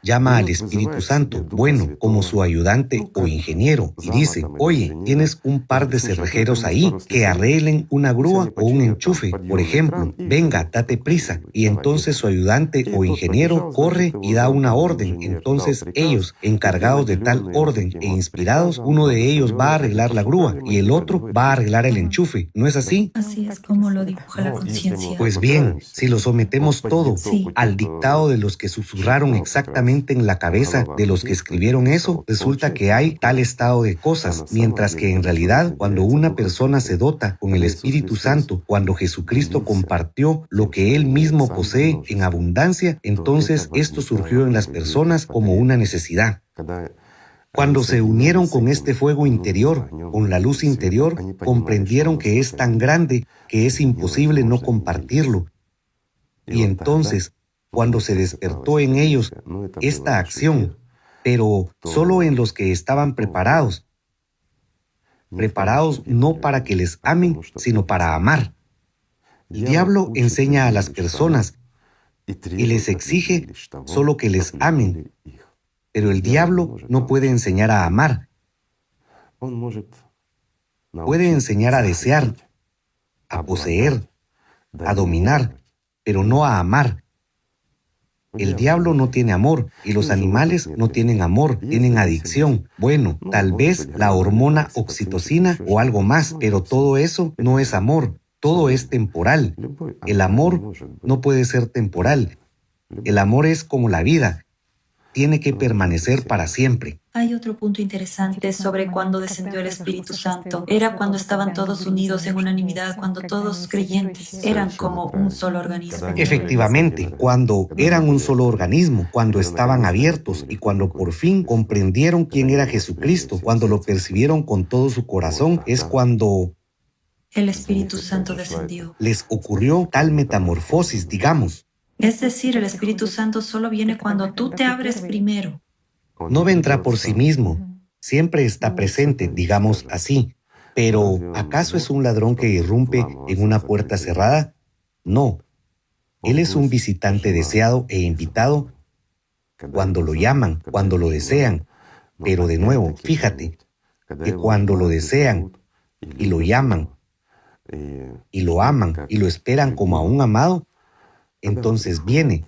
llama al Espíritu Santo, bueno, como su ayudante o ingeniero, y dice, oye, tienes un par de cerrajeros ahí que arreglen una grúa o un enchufe, por ejemplo, venga, date prisa. Y entonces su ayudante o ingeniero corre y da una orden. Entonces ellos, encargados de tal orden e inspirados, uno de ellos va a arreglar la grúa y el otro va a arreglar el enchufe. ¿No es así? Así es como lo dibuja la conciencia. Pues bien, si lo sometemos todo Sí. al dictado de los que susurraron exactamente en la cabeza de los que escribieron eso, resulta que hay tal estado de cosas, mientras que en realidad cuando una persona se dota con el Espíritu Santo, cuando Jesucristo compartió lo que Él mismo posee en abundancia, entonces esto surgió en las personas como una necesidad. Cuando se unieron con este fuego interior, con la luz interior, comprendieron que es tan grande que es imposible no compartirlo. Y entonces, cuando se despertó en ellos esta acción, pero solo en los que estaban preparados no para que les amen, sino para amar. El diablo enseña a las personas y les exige solo que les amen, pero el diablo no puede enseñar a amar. Puede enseñar a desear, a poseer, a dominar, pero no a amar. El diablo no tiene amor y los animales no tienen amor, tienen adicción. Bueno, tal vez la hormona oxitocina o algo más, pero todo eso no es amor, todo es temporal. El amor no puede ser temporal. El amor es como la vida, tiene que permanecer para siempre. Hay otro punto interesante sobre cuando descendió el Espíritu Santo. Era cuando estaban todos unidos en unanimidad, cuando todos creyentes eran como un solo organismo. Efectivamente, cuando eran un solo organismo, cuando estaban abiertos y cuando por fin comprendieron quién era Jesucristo, cuando lo percibieron con todo su corazón, es cuando El Espíritu Santo descendió. les ocurrió tal metamorfosis, digamos. Es decir, el Espíritu Santo solo viene cuando tú te abres primero. No vendrá por sí mismo, siempre está presente, digamos así. Pero, ¿acaso es un ladrón que irrumpe en una puerta cerrada? No. Él es un visitante deseado e invitado cuando lo llaman, cuando lo desean. Pero de nuevo, fíjate que cuando lo desean y lo llaman y lo aman y lo esperan como a un amado, entonces viene.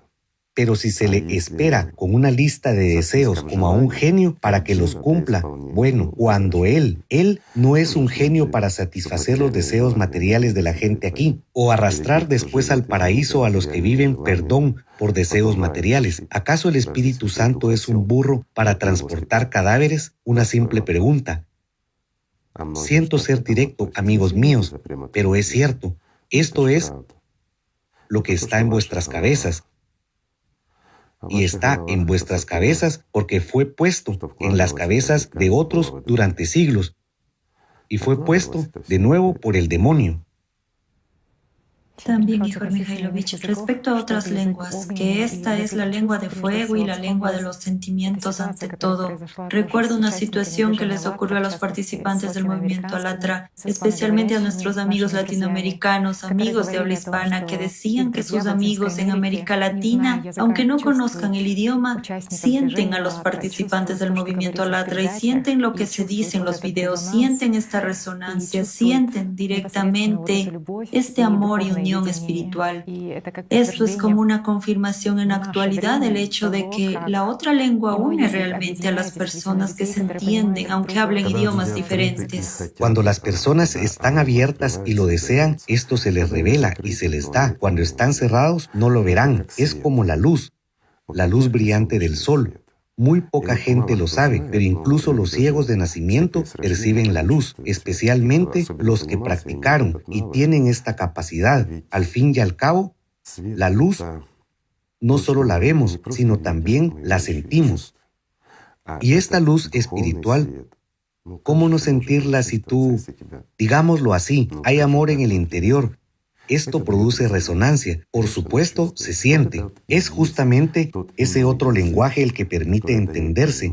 Pero si se le espera con una lista de deseos como a un genio para que los cumpla, bueno, cuando él no es un genio para satisfacer los deseos materiales de la gente aquí, o arrastrar después al paraíso a los que viven, por deseos materiales. ¿Acaso el Espíritu Santo es un burro para transportar cadáveres? Una simple pregunta. Siento ser directo, amigos míos, pero es cierto, esto es lo que está en vuestras cabezas. Y está en vuestras cabezas porque fue puesto en las cabezas de otros durante siglos y fue puesto de nuevo por el demonio. También, Igor Mikhailovich, respecto a otras lenguas, que esta es la lengua de fuego y la lengua de los sentimientos ante todo. Recuerdo una situación que les ocurrió a los participantes del movimiento Alatra, especialmente a nuestros amigos latinoamericanos, amigos de habla hispana, que decían que sus amigos en América Latina, aunque no conozcan el idioma, sienten a los participantes del movimiento Alatra y sienten lo que se dice en los videos, sienten esta resonancia, sienten directamente este amor y unión espiritual. Esto es como una confirmación en la actualidad del hecho de que la otra lengua une realmente a las personas que se entienden, aunque hablen idiomas diferentes. Cuando las personas están abiertas y lo desean, esto se les revela y se les da. Cuando están cerrados, no lo verán. Es como la luz brillante del sol. Muy poca gente lo sabe, pero incluso los ciegos de nacimiento perciben la luz, especialmente los que practicaron y tienen esta capacidad. Al fin y al cabo, la luz no solo la vemos, sino también la sentimos. Y esta luz espiritual, ¿cómo no sentirla si tú, digámoslo así, hay amor en el interior? Esto produce resonancia, por supuesto, se siente. Es justamente ese otro lenguaje el que permite entenderse.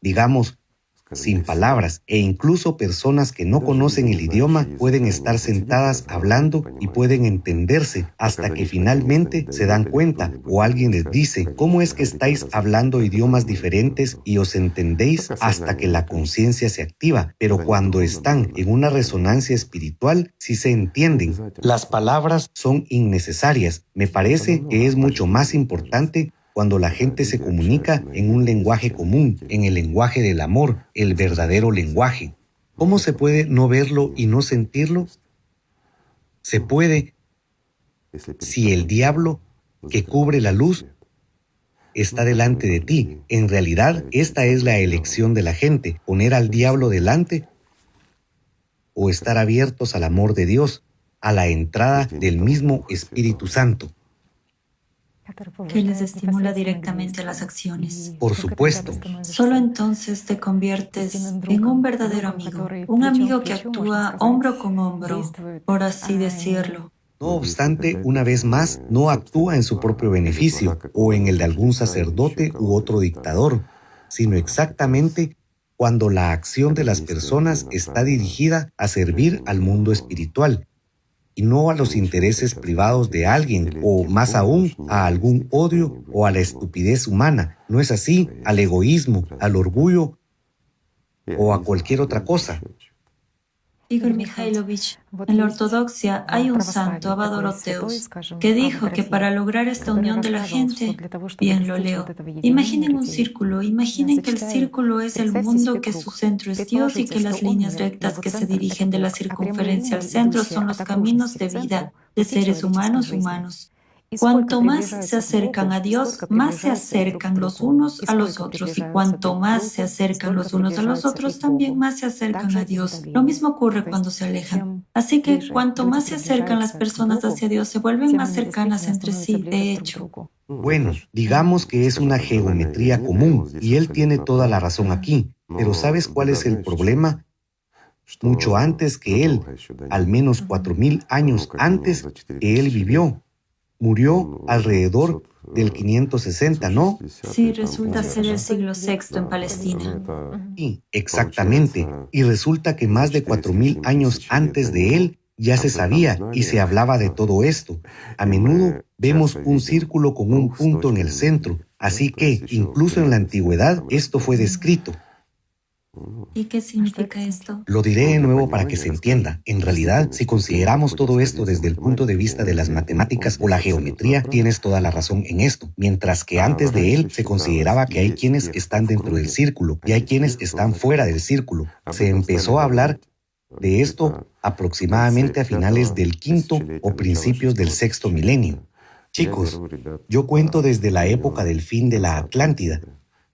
Digamos, sin palabras, e incluso personas que no conocen el idioma pueden estar sentadas hablando y pueden entenderse hasta que finalmente se dan cuenta o alguien les dice, ¿cómo es que estáis hablando idiomas diferentes y os entendéis? Hasta que la conciencia se activa, pero cuando están en una resonancia espiritual, sí se entienden. Las palabras son innecesarias. Me parece que es mucho más importante cuando la gente se comunica en un lenguaje común, en el lenguaje del amor, el verdadero lenguaje. ¿Cómo se puede no verlo y no sentirlo? Se puede si el diablo que cubre la luz está delante de ti. En realidad, esta es la elección de la gente, poner al diablo delante o estar abiertos al amor de Dios, a la entrada del mismo Espíritu Santo. Que les estimula directamente a las acciones. Por supuesto. Solo entonces te conviertes en un verdadero amigo, un amigo que actúa hombro con hombro, por así decirlo. No obstante, una vez más, no actúa en su propio beneficio o en el de algún sacerdote u otro dictador, sino exactamente cuando la acción de las personas está dirigida a servir al mundo espiritual y no a los intereses privados de alguien o, más aún, a algún odio o a la estupidez humana. No es así, al egoísmo, al orgullo o a cualquier otra cosa. Igor Mikhailovich, en la ortodoxia hay un santo, Abba Doroteus, que dijo que para lograr esta unión de la gente, bien lo leo, imaginen un círculo, imaginen que el círculo es el mundo, que su centro es Dios y que las líneas rectas que se dirigen de la circunferencia al centro son los caminos de vida de seres humanos. Cuanto más se acercan a Dios, más se acercan los unos a los otros, y cuanto más se acercan los unos a los otros, también más se acercan a Dios. Lo mismo ocurre cuando se alejan. Así que cuanto más se acercan las personas hacia Dios, se vuelven más cercanas entre sí, de hecho. Bueno, digamos que es una geometría común, y él tiene toda la razón aquí. Pero ¿sabes cuál es el problema? Mucho antes que él, al menos 4000 años antes que él vivió, murió alrededor del 560, ¿no? Sí, resulta ser el siglo VI en Palestina. Sí, exactamente. Y resulta que más de 4000 años antes de él ya se sabía y se hablaba de todo esto. A menudo vemos un círculo con un punto en el centro, así que incluso en la antigüedad esto fue descrito. ¿Y qué significa esto? Lo diré de nuevo para que se entienda. En realidad, si consideramos todo esto desde el punto de vista de las matemáticas o la geometría, tienes toda la razón en esto. Mientras que antes de él se consideraba que hay quienes están dentro del círculo y hay quienes están fuera del círculo. Se empezó a hablar de esto aproximadamente a finales del quinto o principios del sexto milenio. Chicos, yo cuento desde la época del fin de la Atlántida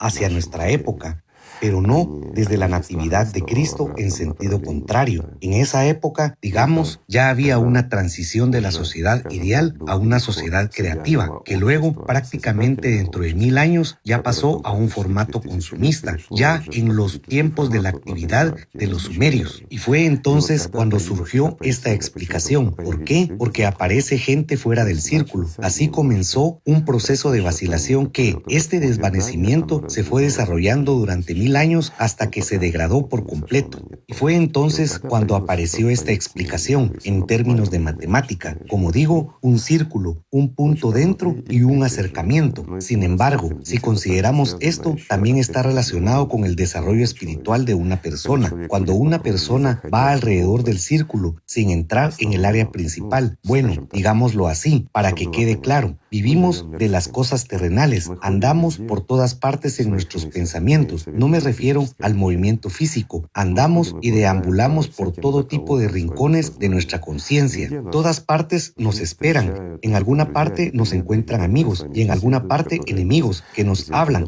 hacia nuestra época, pero no desde la natividad de Cristo en sentido contrario. En esa época, digamos, ya había una transición de la sociedad ideal a una sociedad creativa, que luego, prácticamente dentro de 1000 años, ya pasó a un formato consumista, ya en los tiempos de la actividad de los sumerios. Y fue entonces cuando surgió esta explicación. ¿Por qué? Porque aparece gente fuera del círculo. Así comenzó un proceso de vacilación que, este desvanecimiento, se fue desarrollando durante 1000 años hasta que se degradó por completo. Y fue entonces cuando apareció esta explicación en términos de matemática. Como digo, un círculo, un punto dentro y un acercamiento. Sin embargo, si consideramos esto, también está relacionado con el desarrollo espiritual de una persona. Cuando una persona va alrededor del círculo sin entrar en el área principal, bueno, digámoslo así, para que quede claro, vivimos de las cosas terrenales, andamos por todas partes en nuestros pensamientos. No me refiero al movimiento físico, andamos y deambulamos por todo tipo de rincones de nuestra conciencia. Todas partes nos esperan, en alguna parte nos encuentran amigos y en alguna parte enemigos que nos hablan,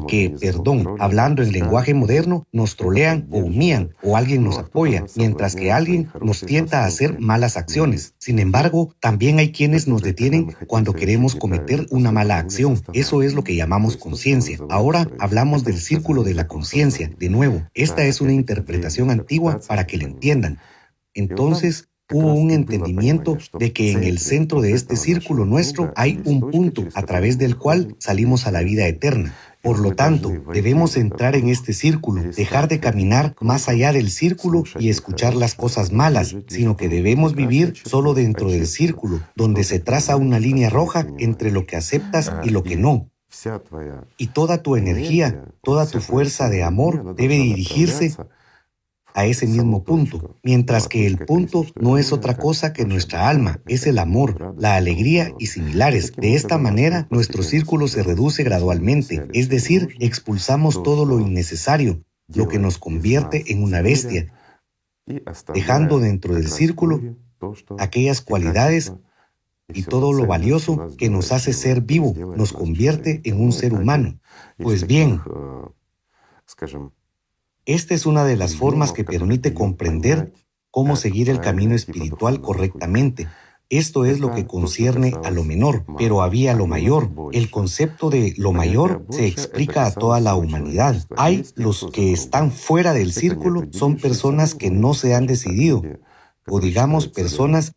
hablando en lenguaje moderno, nos trolean o humillan o alguien nos apoya, mientras que alguien nos tienta a hacer malas acciones. Sin embargo, también hay quienes nos detienen cuando queremos cometer una mala acción. Eso es lo que llamamos conciencia. Ahora hablamos del círculo de la conciencia. De nuevo, esta es una interpretación antigua para que la entiendan. Entonces, hubo un entendimiento de que en el centro de este círculo nuestro hay un punto a través del cual salimos a la vida eterna. Por lo tanto, debemos entrar en este círculo, dejar de caminar más allá del círculo y escuchar las cosas malas, sino que debemos vivir solo dentro del círculo, donde se traza una línea roja entre lo que aceptas y lo que no. Y toda tu energía, toda tu fuerza de amor debe dirigirse a ese mismo punto, mientras que el punto no es otra cosa que nuestra alma, es el amor, la alegría y similares. De esta manera, nuestro círculo se reduce gradualmente, es decir, expulsamos todo lo innecesario, lo que nos convierte en una bestia, dejando dentro del círculo aquellas cualidades y todo lo valioso que nos hace ser vivo, nos convierte en un ser humano. Pues bien, esta es una de las formas que permite comprender cómo seguir el camino espiritual correctamente. Esto es lo que concierne a lo menor, pero había lo mayor. El concepto de lo mayor se explica a toda la humanidad. Hay los que están fuera del círculo, son personas que no se han decidido, o digamos personas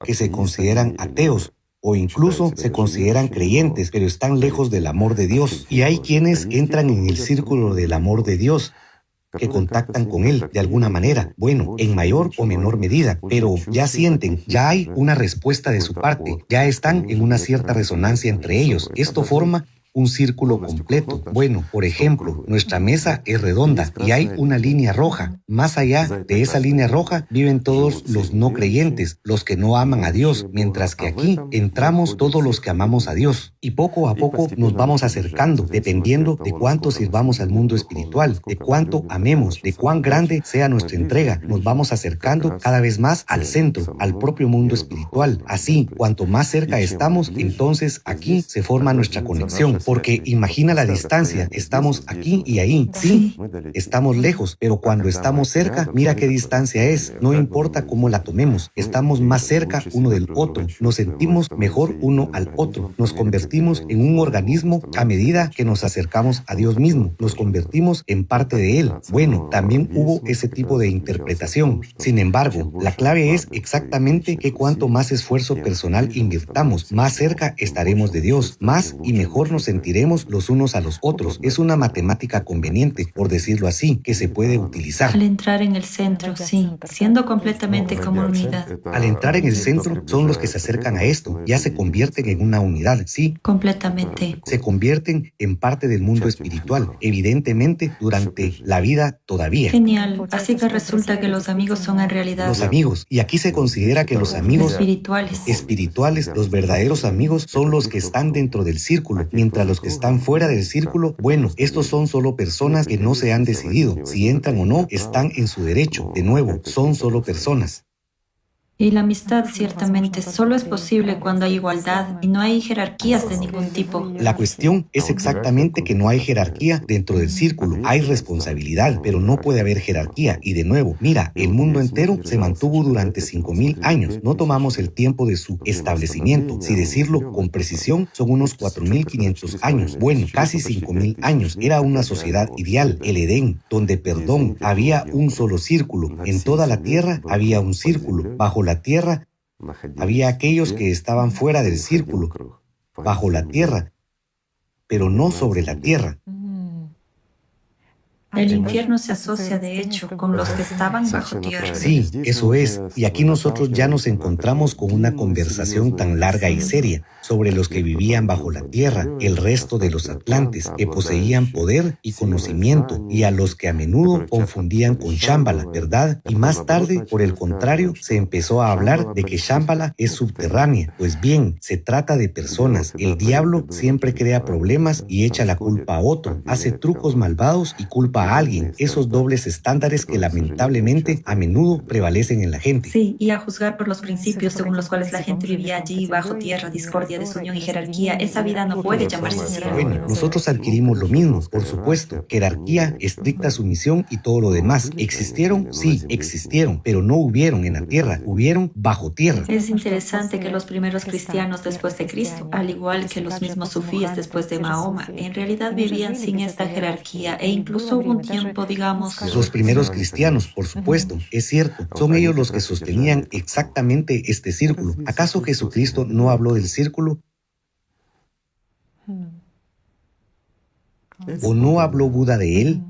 que se consideran ateos, o incluso se consideran creyentes, pero están lejos del amor de Dios. Y hay quienes entran en el círculo del amor de Dios, que contactan con Él de alguna manera, bueno, en mayor o menor medida, pero ya sienten, ya hay una respuesta de su parte, ya están en una cierta resonancia entre ellos. Esto forma un círculo completo. Bueno, por ejemplo, nuestra mesa es redonda y hay una línea roja. Más allá de esa línea roja viven todos los no creyentes, los que no aman a Dios, mientras que aquí entramos todos los que amamos a Dios. Y poco a poco nos vamos acercando, dependiendo de cuánto sirvamos al mundo espiritual, de cuánto amemos, de cuán grande sea nuestra entrega. Nos vamos acercando cada vez más al centro, al propio mundo espiritual. Así, cuanto más cerca estamos, entonces aquí se forma nuestra conexión. Porque imagina la distancia, estamos aquí y ahí, sí, estamos lejos, pero cuando estamos cerca, mira qué distancia es, no importa cómo la tomemos, estamos más cerca uno del otro, nos sentimos mejor uno al otro, nos convertimos en un organismo a medida que nos acercamos a Dios mismo, nos convertimos en parte de Él. Bueno, también hubo ese tipo de interpretación. Sin embargo, la clave es exactamente que cuanto más esfuerzo personal invirtamos, más cerca estaremos de Dios, más y mejor nos sentiremos los unos a los otros. Es una matemática conveniente, por decirlo así, que se puede utilizar. Al entrar en el centro, sí, siendo completamente como unidad. Al entrar en el centro, son los que se acercan a esto, ya se convierten en una unidad, sí. Completamente. Se convierten en parte del mundo espiritual, evidentemente durante la vida todavía. Genial. Así que resulta que los amigos son en realidad Los amigos, y aquí se considera que los amigos espirituales. los verdaderos amigos, son los que están dentro del círculo, mientras los que están fuera del círculo, bueno, estos son solo personas que no se han decidido. Si entran o no, están en su derecho. De nuevo, son solo personas. Y la amistad ciertamente solo es posible cuando hay igualdad y no hay jerarquías de ningún tipo. La cuestión es exactamente que no hay jerarquía dentro del círculo. Hay responsabilidad, pero no puede haber jerarquía. Y de nuevo, mira, el mundo entero se mantuvo durante 5.000 años. No tomamos el tiempo de su establecimiento. Si decirlo con precisión, son unos 4.500 años. Bueno, casi 5.000 años. Era una sociedad ideal, el Edén, donde, había un solo círculo. En toda la tierra había un círculo. Bajo la tierra había aquellos que estaban fuera del círculo, bajo la tierra, pero no sobre la tierra. El infierno se asocia, de hecho, con los que estaban bajo tierra. Sí, eso es. Y aquí nosotros ya nos encontramos con una conversación tan larga y seria sobre los que vivían bajo la tierra, el resto de los atlantes, que poseían poder y conocimiento, y a los que a menudo confundían con Shambhala, ¿verdad? Y más tarde, por el contrario, se empezó a hablar de que Shambhala es subterránea. Pues bien, se trata de personas. El diablo siempre crea problemas y echa la culpa a otro, hace trucos malvados y culpa a alguien, esos dobles estándares que lamentablemente a menudo prevalecen en la gente. Sí, y a juzgar por los principios según los cuales la gente vivía allí bajo tierra, discordia, desunión y jerarquía, esa vida no puede llamarse cielo. Bueno, nosotros adquirimos lo mismo, por supuesto, jerarquía, estricta sumisión y todo lo demás. ¿Existieron? Sí, existieron, pero no hubieron en la tierra, hubieron bajo tierra. Es interesante que los primeros cristianos después de Cristo, al igual que los mismos sufíes después de Mahoma, en realidad vivían sin esta jerarquía e incluso hubo un tiempo, digamos... Los primeros cristianos, por supuesto, es cierto, son ellos los que sostenían exactamente este círculo. ¿Acaso Jesucristo no habló del círculo? ¿O no habló Buda de él?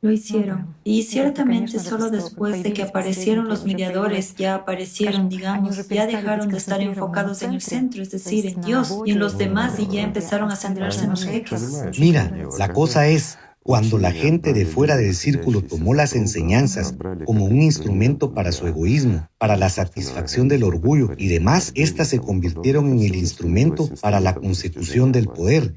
Lo hicieron. Y ciertamente solo después de que aparecieron los mediadores, ya aparecieron, digamos, ya dejaron de estar enfocados en el centro, es decir, en Dios y en los demás, y ya empezaron a centrarse en los jeques. Mira, la cosa es, cuando la gente de fuera del círculo tomó las enseñanzas como un instrumento para su egoísmo, para la satisfacción del orgullo y demás, éstas se convirtieron en el instrumento para la consecución del poder,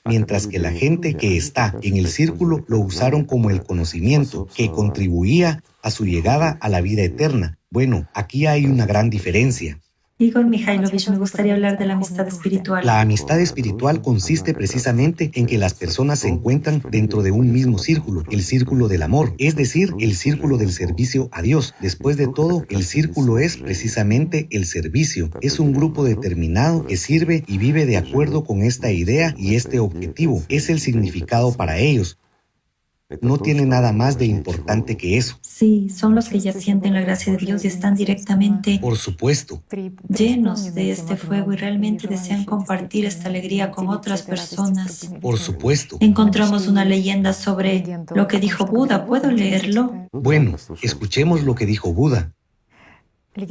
mientras que la gente que está en el círculo lo usaron como el conocimiento que contribuía a su llegada a la vida eterna. Bueno, aquí hay una gran diferencia. Igor Mikhailovich, me gustaría hablar de la amistad espiritual. La amistad espiritual consiste precisamente en que las personas se encuentran dentro de un mismo círculo, el círculo del amor, es decir, el círculo del servicio a Dios. Después de todo, el círculo es precisamente el servicio. Es un grupo determinado que sirve y vive de acuerdo con esta idea y este objetivo. Es el significado para ellos. No tiene nada más de importante que eso. Sí, son los que ya sienten la gracia de Dios y están directamente Por supuesto. llenos de este fuego y realmente desean compartir esta alegría con otras personas. Por supuesto. Encontramos una leyenda sobre lo que dijo Buda. ¿Puedo leerlo? Bueno, escuchemos lo que dijo Buda.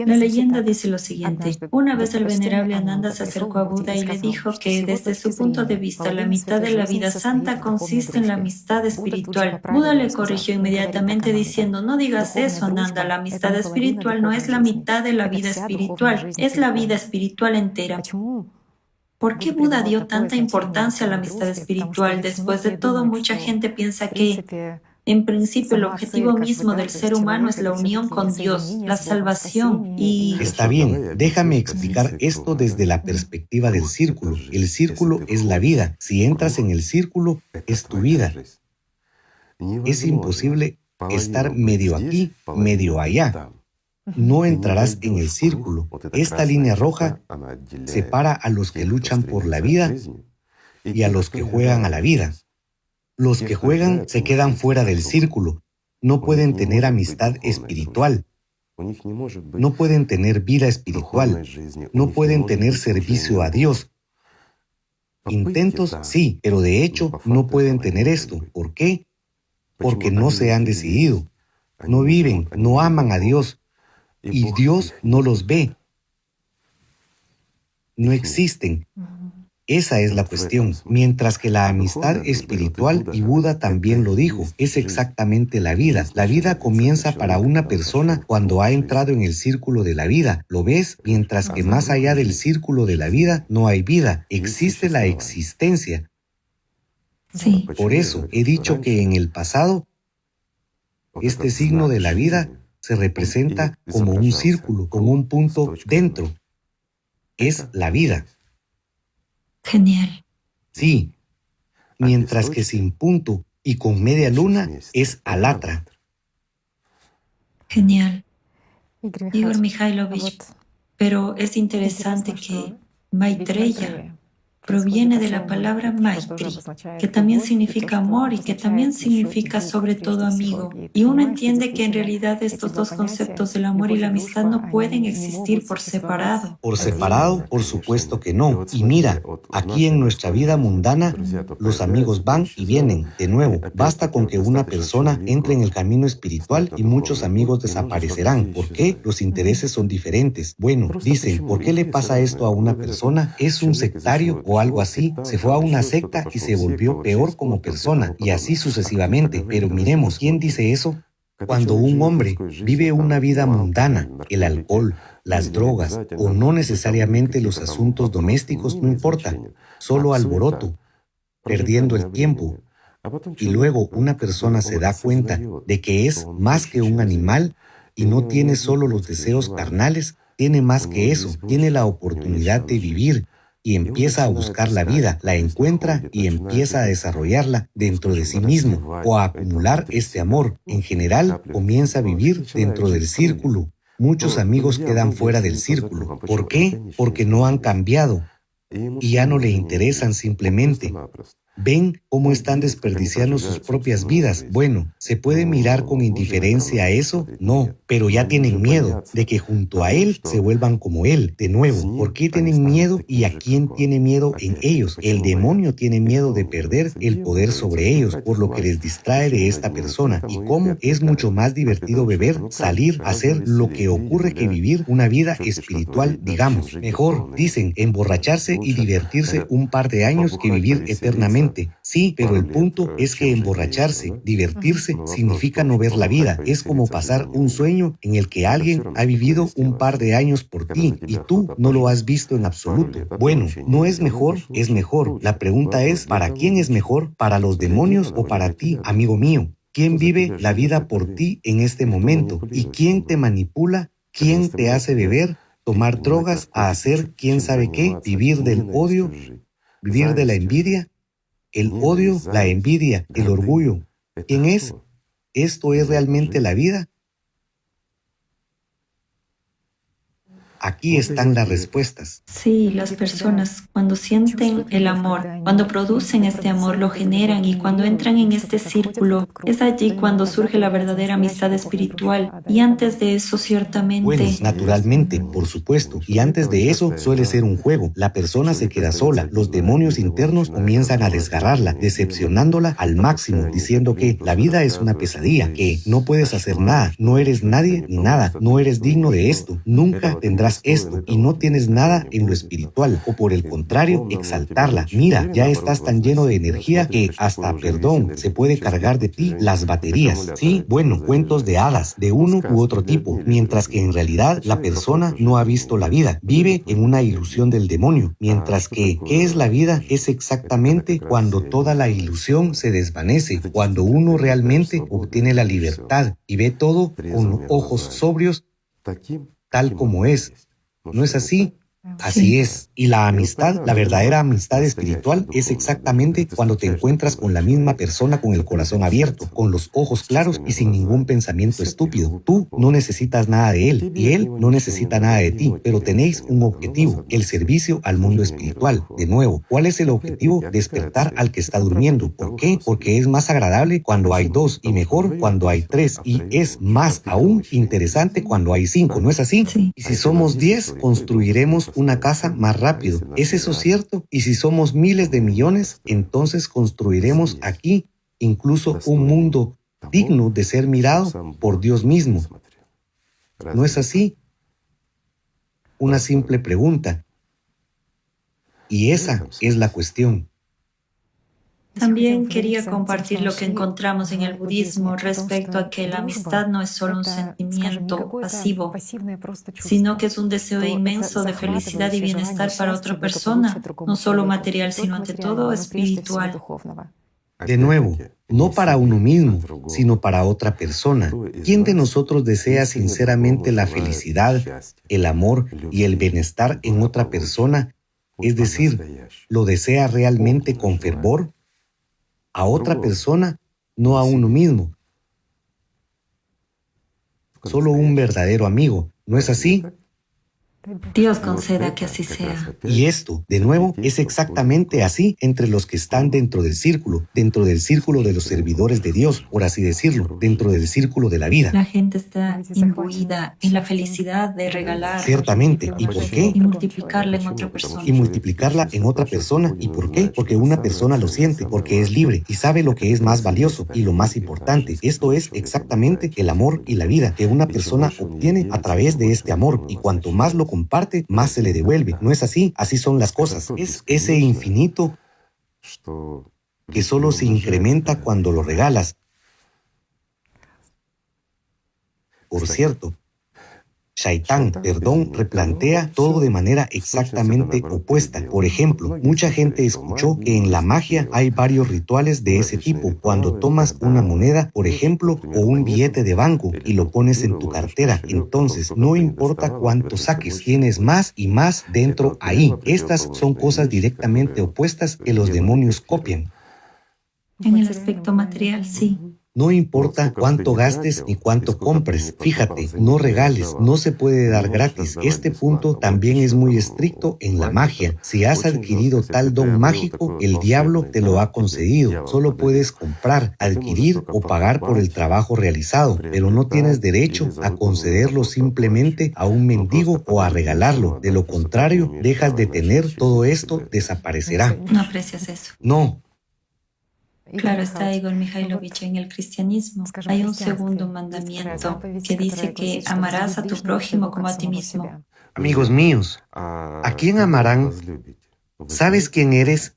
La leyenda dice lo siguiente. Una vez el venerable Ananda se acercó a Buda y le dijo que desde su punto de vista la mitad de la vida santa consiste en la amistad espiritual. Buda le corrigió inmediatamente diciendo, no digas eso, Ananda, la amistad espiritual no es la mitad de la vida espiritual, es la vida espiritual entera. ¿Por qué Buda dio tanta importancia a la amistad espiritual? Después de todo, mucha gente piensa que en principio, el objetivo mismo del ser humano es la unión con Dios, la salvación y... Está bien, déjame explicar esto desde la perspectiva del círculo. El círculo es la vida. Si entras en el círculo, es tu vida. Es imposible estar medio aquí, medio allá. No entrarás en el círculo. Esta línea roja separa a los que luchan por la vida y a los que juegan a la vida. Los que juegan se quedan fuera del círculo. No pueden tener amistad espiritual. No pueden tener vida espiritual. No pueden tener servicio a Dios. Intentos, sí, pero de hecho no pueden tener esto. ¿Por qué? Porque no se han decidido. No viven, no aman a Dios. Y Dios no los ve. No existen. Esa es la cuestión. Mientras que la amistad espiritual, y Buda también lo dijo, es exactamente la vida. La vida comienza para una persona cuando ha entrado en el círculo de la vida. ¿Lo ves? Mientras que más allá del círculo de la vida no hay vida. Existe la existencia. Sí. Por eso he dicho que en el pasado, este signo de la vida se representa como un círculo, como un punto dentro. Es la vida. Genial. Sí, mientras que sin punto y con media luna es alatra. Genial. Igor Mikhailovich, pero es interesante que Maitreya proviene de la palabra Maitri, que también significa amor y que también significa sobre todo amigo. Y uno entiende que en realidad estos dos conceptos del amor y la amistad no pueden existir por separado. Por separado, por supuesto que no. Y mira, aquí en nuestra vida mundana, los amigos van y vienen. De nuevo, basta con que una persona entre en el camino espiritual y muchos amigos desaparecerán. ¿Por qué? Los intereses son diferentes. Bueno, dicen, ¿por qué le pasa esto a una persona? ¿Es un sectario o algo así? Se fue a una secta y se volvió peor como persona, y así sucesivamente. Pero miremos, ¿quién dice eso? Cuando un hombre vive una vida mundana, el alcohol, las drogas o no necesariamente los asuntos domésticos, no importa, solo alboroto, perdiendo el tiempo. Y luego una persona se da cuenta de que es más que un animal y no tiene solo los deseos carnales, tiene más que eso, tiene la oportunidad de vivir y empieza a buscar la vida, la encuentra y empieza a desarrollarla dentro de sí mismo o a acumular este amor. En general, comienza a vivir dentro del círculo. Muchos amigos quedan fuera del círculo. ¿Por qué? Porque no han cambiado y ya no le interesan simplemente. ¿Ven cómo están desperdiciando sus propias vidas? Bueno, ¿se puede mirar con indiferencia a eso? No, pero ya tienen miedo de que junto a él se vuelvan como él. De nuevo, ¿por qué tienen miedo y a quién tiene miedo en ellos? El demonio tiene miedo de perder el poder sobre ellos, por lo que les distrae de esta persona. Y cómo es mucho más divertido beber, salir, hacer lo que ocurre que vivir una vida espiritual, digamos. Mejor, dicen, emborracharse y divertirse un par de años que vivir eternamente. Sí, pero el punto es que emborracharse, divertirse, significa no ver la vida. Es como pasar un sueño en el que alguien ha vivido un par de años por ti y tú no lo has visto en absoluto. Bueno, ¿no es mejor? Es mejor. La pregunta es, ¿para quién es mejor? ¿Para los demonios o para ti, amigo mío? ¿Quién vive la vida por ti en este momento? ¿Y quién te manipula? ¿Quién te hace beber, tomar drogas, a hacer quién sabe qué, vivir del odio, vivir de la envidia? El odio, la envidia, el orgullo. ¿Quién es? ¿Esto es realmente la vida? Aquí están las respuestas. Sí, las personas cuando sienten el amor, cuando producen este amor, lo generan y cuando entran en este círculo, es allí cuando surge la verdadera amistad espiritual. Y antes de eso, Bueno, ciertamente, naturalmente, por supuesto. Y antes de eso suele ser un juego. La persona se queda sola. Los demonios internos comienzan a desgarrarla, decepcionándola al máximo, diciendo que la vida es una pesadilla, que no puedes hacer nada, no eres nadie ni nada, no eres digno de esto, nunca tendrás esto y no tienes nada en lo espiritual, o por el contrario, exaltarla. Mira, ya estás tan lleno de energía que hasta, perdón, se puede cargar de ti las baterías. Sí, bueno, cuentos de hadas, de uno u otro tipo, mientras que en realidad la persona no ha visto la vida, vive en una ilusión del demonio, mientras que, ¿qué es la vida? Es exactamente cuando toda la ilusión se desvanece, cuando uno realmente obtiene la libertad y ve todo con ojos sobrios, tal como es. ¿No es así? Así sí. es. Y la amistad, la verdadera amistad espiritual, es exactamente cuando te encuentras con la misma persona con el corazón abierto, con los ojos claros y sin ningún pensamiento estúpido. Tú no necesitas nada de él y él no necesita nada de ti, pero tenéis un objetivo, el servicio al mundo espiritual. De nuevo, ¿cuál es el objetivo? Despertar al que está durmiendo. ¿Por qué? Porque es más agradable cuando hay dos y mejor cuando hay tres y es más aún interesante cuando hay cinco. ¿No es así? Sí. Y si somos 10, construiremos una casa más rápido. ¿Es eso cierto? Y si somos miles de millones, entonces construiremos aquí incluso un mundo digno de ser mirado por Dios mismo. ¿No es así? Una simple pregunta. Y esa es la cuestión. También quería compartir lo que encontramos en el budismo respecto a que la amistad no es solo un sentimiento pasivo, sino que es un deseo inmenso de felicidad y bienestar para otra persona, no solo material, sino ante todo espiritual. De nuevo, no para uno mismo, sino para otra persona. ¿Quién de nosotros desea sinceramente la felicidad, el amor y el bienestar en otra persona? Es decir, ¿lo desea realmente con fervor? A otra persona, no a uno mismo. Solo un verdadero amigo, ¿no es así? Dios conceda que así sea. Y esto, de nuevo, es exactamente así entre los que están dentro del círculo de los servidores de Dios, por así decirlo, dentro del círculo de la vida. La gente está imbuida en la felicidad de regalar Ciertamente. ¿Y por qué? y multiplicarla en otra persona. Y multiplicarla en otra persona. ¿Y por qué? Porque una persona lo siente, porque es libre y sabe lo que es más valioso y lo más importante. Esto es exactamente el amor y la vida que una persona obtiene a través de este amor, y cuanto más lo comparte, más se le devuelve. ¿No es así? Así son las cosas. Es ese infinito que solo se incrementa cuando lo regalas. Por cierto, Shaitán, replantea todo de manera exactamente opuesta. Por ejemplo, mucha gente escuchó que en la magia hay varios rituales de ese tipo. Cuando tomas una moneda, por ejemplo, o un billete de banco y lo pones en tu cartera, entonces no importa cuánto saques, tienes más y más dentro ahí. Estas son cosas directamente opuestas que los demonios copian. En el aspecto material, sí. No importa cuánto gastes ni cuánto compres. Fíjate, no regales, no se puede dar gratis. Este punto también es muy estricto en la magia. Si has adquirido tal don mágico, el diablo te lo ha concedido. Solo puedes comprar, adquirir o pagar por el trabajo realizado, pero no tienes derecho a concederlo simplemente a un mendigo o a regalarlo. De lo contrario, dejas de tener todo esto, desaparecerá. No aprecias eso. No. Claro está, Igor Mikhailovich, en el cristianismo hay un segundo mandamiento que dice que amarás a tu prójimo como a ti mismo. Amigos míos, ¿a quién amarán? ¿Sabes quién eres?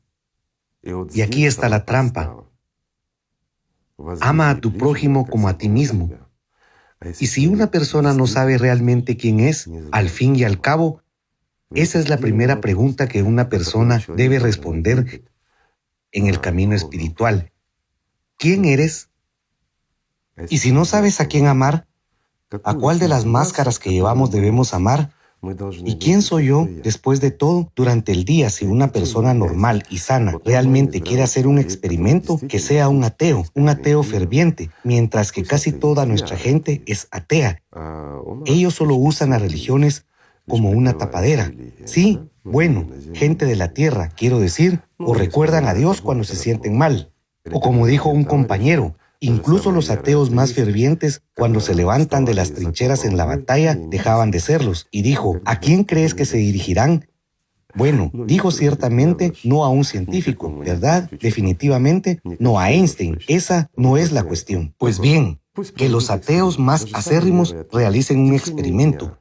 Y aquí está la trampa. Ama a tu prójimo como a ti mismo. Y si una persona no sabe realmente quién es, al fin y al cabo, esa es la primera pregunta que una persona debe responder en el camino espiritual. ¿Quién eres? Y si no sabes a quién amar, ¿a cuál de las máscaras que llevamos debemos amar? ¿Y quién soy yo? Después de todo, durante el día, si una persona normal y sana realmente quiere hacer un experimento, que sea un ateo ferviente, mientras que casi toda nuestra gente es atea. Ellos solo usan las religiones como una tapadera. Sí, bueno, gente de la tierra, quiero decir, o recuerdan a Dios cuando se sienten mal. O como dijo un compañero, incluso los ateos más fervientes, cuando se levantan de las trincheras en la batalla, dejaban de serlos. Y dijo, ¿a quién crees que se dirigirán? Bueno, dijo ciertamente no a un científico, ¿verdad? Definitivamente no a Einstein. Esa no es la cuestión. Pues bien, que los ateos más acérrimos realicen un experimento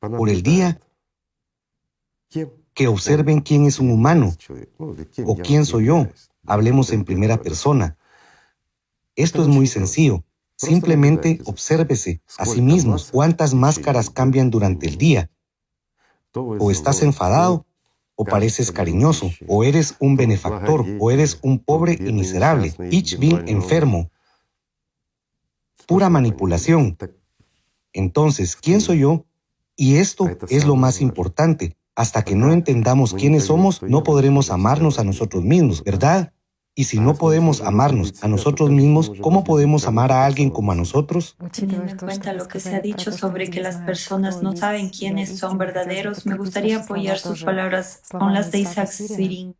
por el día, que observen quién es un humano o quién soy yo. Hablemos en primera persona. Esto es muy sencillo. Simplemente obsérvese a sí mismos cuántas máscaras cambian durante el día. O estás enfadado, o pareces cariñoso, o eres un benefactor, o eres un pobre y miserable, ich bin enfermo. Pura manipulación. Entonces, ¿quién soy yo? Y esto es lo más importante. Hasta que no entendamos quiénes somos, no podremos amarnos a nosotros mismos, ¿verdad? Y si no podemos amarnos a nosotros mismos, ¿cómo podemos amar a alguien como a nosotros? Teniendo en cuenta lo que se ha dicho sobre que las personas no saben quiénes son verdaderos, me gustaría apoyar sus palabras con las de Isaac Swirin.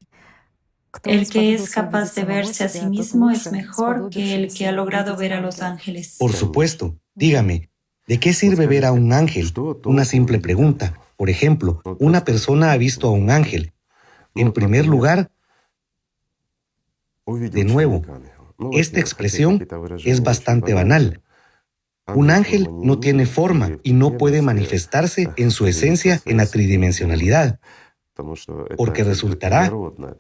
El que es capaz de verse a sí mismo es mejor que el que ha logrado ver a los ángeles. Por supuesto. Dígame, ¿de qué sirve ver a un ángel? Una simple pregunta. Por ejemplo, una persona ha visto a un ángel. En primer lugar, de nuevo, esta expresión es bastante banal. Un ángel no tiene forma y no puede manifestarse en su esencia en la tridimensionalidad, porque resultará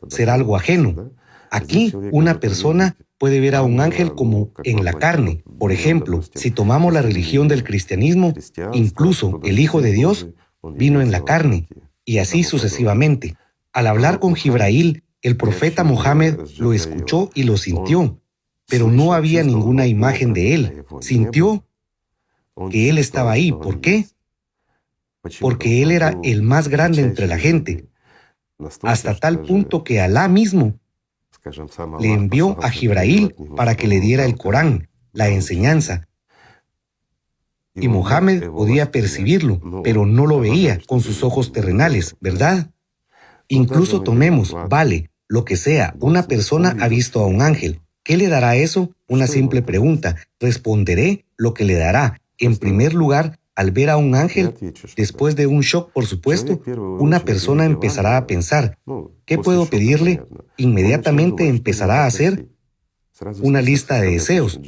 ser algo ajeno. Aquí, una persona puede ver a un ángel como en la carne. Por ejemplo, si tomamos la religión del cristianismo, incluso el Hijo de Dios vino en la carne, y así sucesivamente. Al hablar con Jibrail, el profeta Mohammed lo escuchó y lo sintió, pero no había ninguna imagen de él. Sintió que él estaba ahí. ¿Por qué? Porque él era el más grande entre la gente, hasta tal punto que Alá mismo le envió a Jibrail para que le diera el Corán, la enseñanza. Y Mohammed podía percibirlo, pero no lo veía con sus ojos terrenales, ¿verdad? Incluso tomemos, vale, lo que sea, una persona ha visto a un ángel. ¿Qué le dará eso? Una simple pregunta. Responderé lo que le dará. En primer lugar, al ver a un ángel, después de un shock, por supuesto, una persona empezará a pensar, ¿qué puedo pedirle? Inmediatamente empezará a hacer una lista de deseos,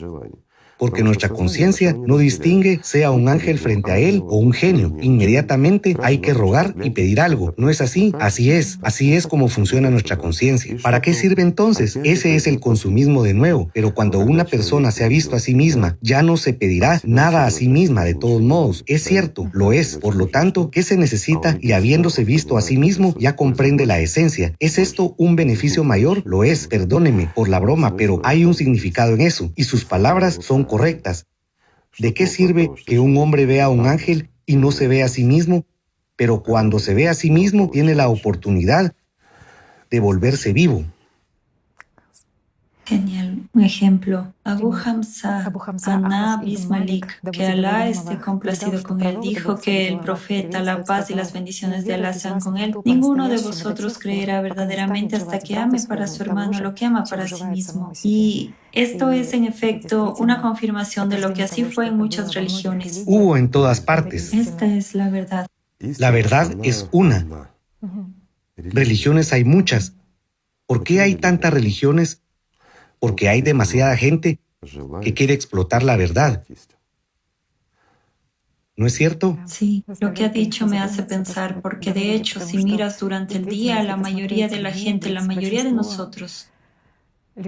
porque nuestra conciencia no distingue sea un ángel frente a él o un genio. Inmediatamente hay que rogar y pedir algo. ¿No es así? Así es como funciona nuestra conciencia. ¿Para qué sirve entonces? Ese es el consumismo de nuevo. Pero cuando una persona se ha visto a sí misma, ya no se pedirá nada a sí misma de todos modos. Es cierto, lo es. Por lo tanto, ¿qué se necesita? Y habiéndose visto a sí mismo, ya comprende la esencia. ¿Es esto un beneficio mayor? Lo es. Perdóneme por la broma, pero hay un significado en eso. Y sus palabras son correctas. ¿De qué sirve que un hombre vea a un ángel y no se ve a sí mismo? Pero cuando se ve a sí mismo, tiene la oportunidad de volverse vivo. Genial. Un ejemplo, Abu Hamza Aná Bismalik, que Alá esté complacido con él, dijo que el profeta, la paz y las bendiciones de Alá sean con él. Ninguno de vosotros creerá verdaderamente hasta que ame para su hermano lo que ama para sí mismo. Y esto es, en efecto, una confirmación de lo que así fue en muchas religiones. Hubo en todas partes. Esta es la verdad. La verdad es una. Religiones hay muchas. ¿Por qué hay tantas religiones? Porque hay demasiada gente que quiere explotar la verdad. ¿No es cierto? Sí, lo que ha dicho me hace pensar, porque de hecho, si miras durante el día, la mayoría de la gente, la mayoría de nosotros,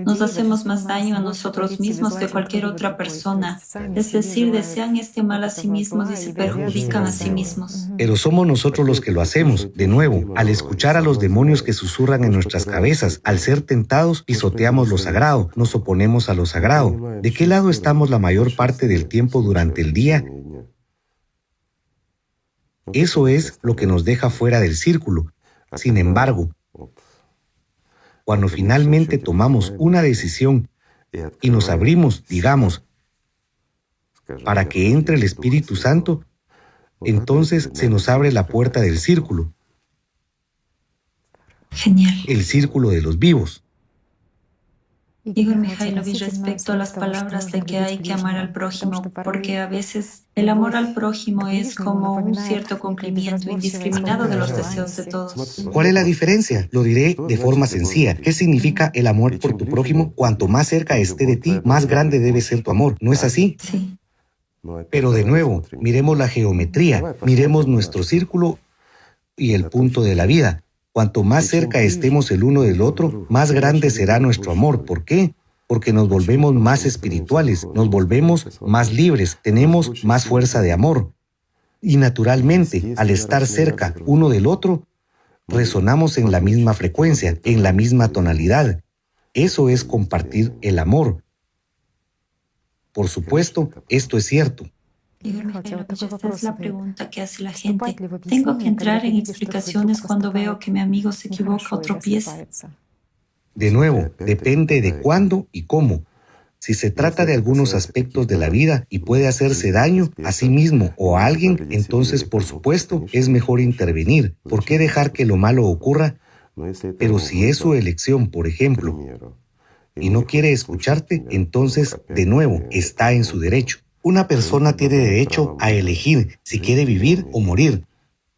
nos hacemos más daño a nosotros mismos que cualquier otra persona. Es decir, desean este mal a sí mismos y se perjudican a sí mismos. Pero somos nosotros los que lo hacemos. De nuevo, al escuchar a los demonios que susurran en nuestras cabezas, al ser tentados, pisoteamos lo sagrado, nos oponemos a lo sagrado. ¿De qué lado estamos la mayor parte del tiempo durante el día? Eso es lo que nos deja fuera del círculo. Sin embargo, cuando finalmente tomamos una decisión y nos abrimos, digamos, para que entre el Espíritu Santo, entonces se nos abre la puerta del círculo. Genial. El círculo de los vivos. Igor Mikhailovich, respecto a las palabras de que hay que amar al prójimo, porque a veces el amor al prójimo es como un cierto cumplimiento indiscriminado de los deseos de todos. ¿Cuál es la diferencia? Lo diré de forma sencilla. ¿Qué significa el amor por tu prójimo? Cuanto más cerca esté de ti, más grande debe ser tu amor. ¿No es así? Sí. Pero de nuevo, miremos la geometría, miremos nuestro círculo y el punto de la vida. Cuanto más cerca estemos el uno del otro, más grande será nuestro amor. ¿Por qué? Porque nos volvemos más espirituales, nos volvemos más libres, tenemos más fuerza de amor. Y naturalmente, al estar cerca uno del otro, resonamos en la misma frecuencia, en la misma tonalidad. Eso es compartir el amor. Por supuesto, esto es cierto. Igor Mikhailovich, esta es la pregunta que hace la gente. ¿Tengo que entrar en explicaciones cuando veo que mi amigo se equivoca o tropieza? De nuevo, depende de cuándo y cómo. Si se trata de algunos aspectos de la vida y puede hacerse daño a sí mismo o a alguien, entonces, por supuesto, es mejor intervenir. ¿Por qué dejar que lo malo ocurra? Pero si es su elección, por ejemplo, y no quiere escucharte, entonces, de nuevo, está en su derecho. Una persona tiene derecho a elegir si quiere vivir o morir.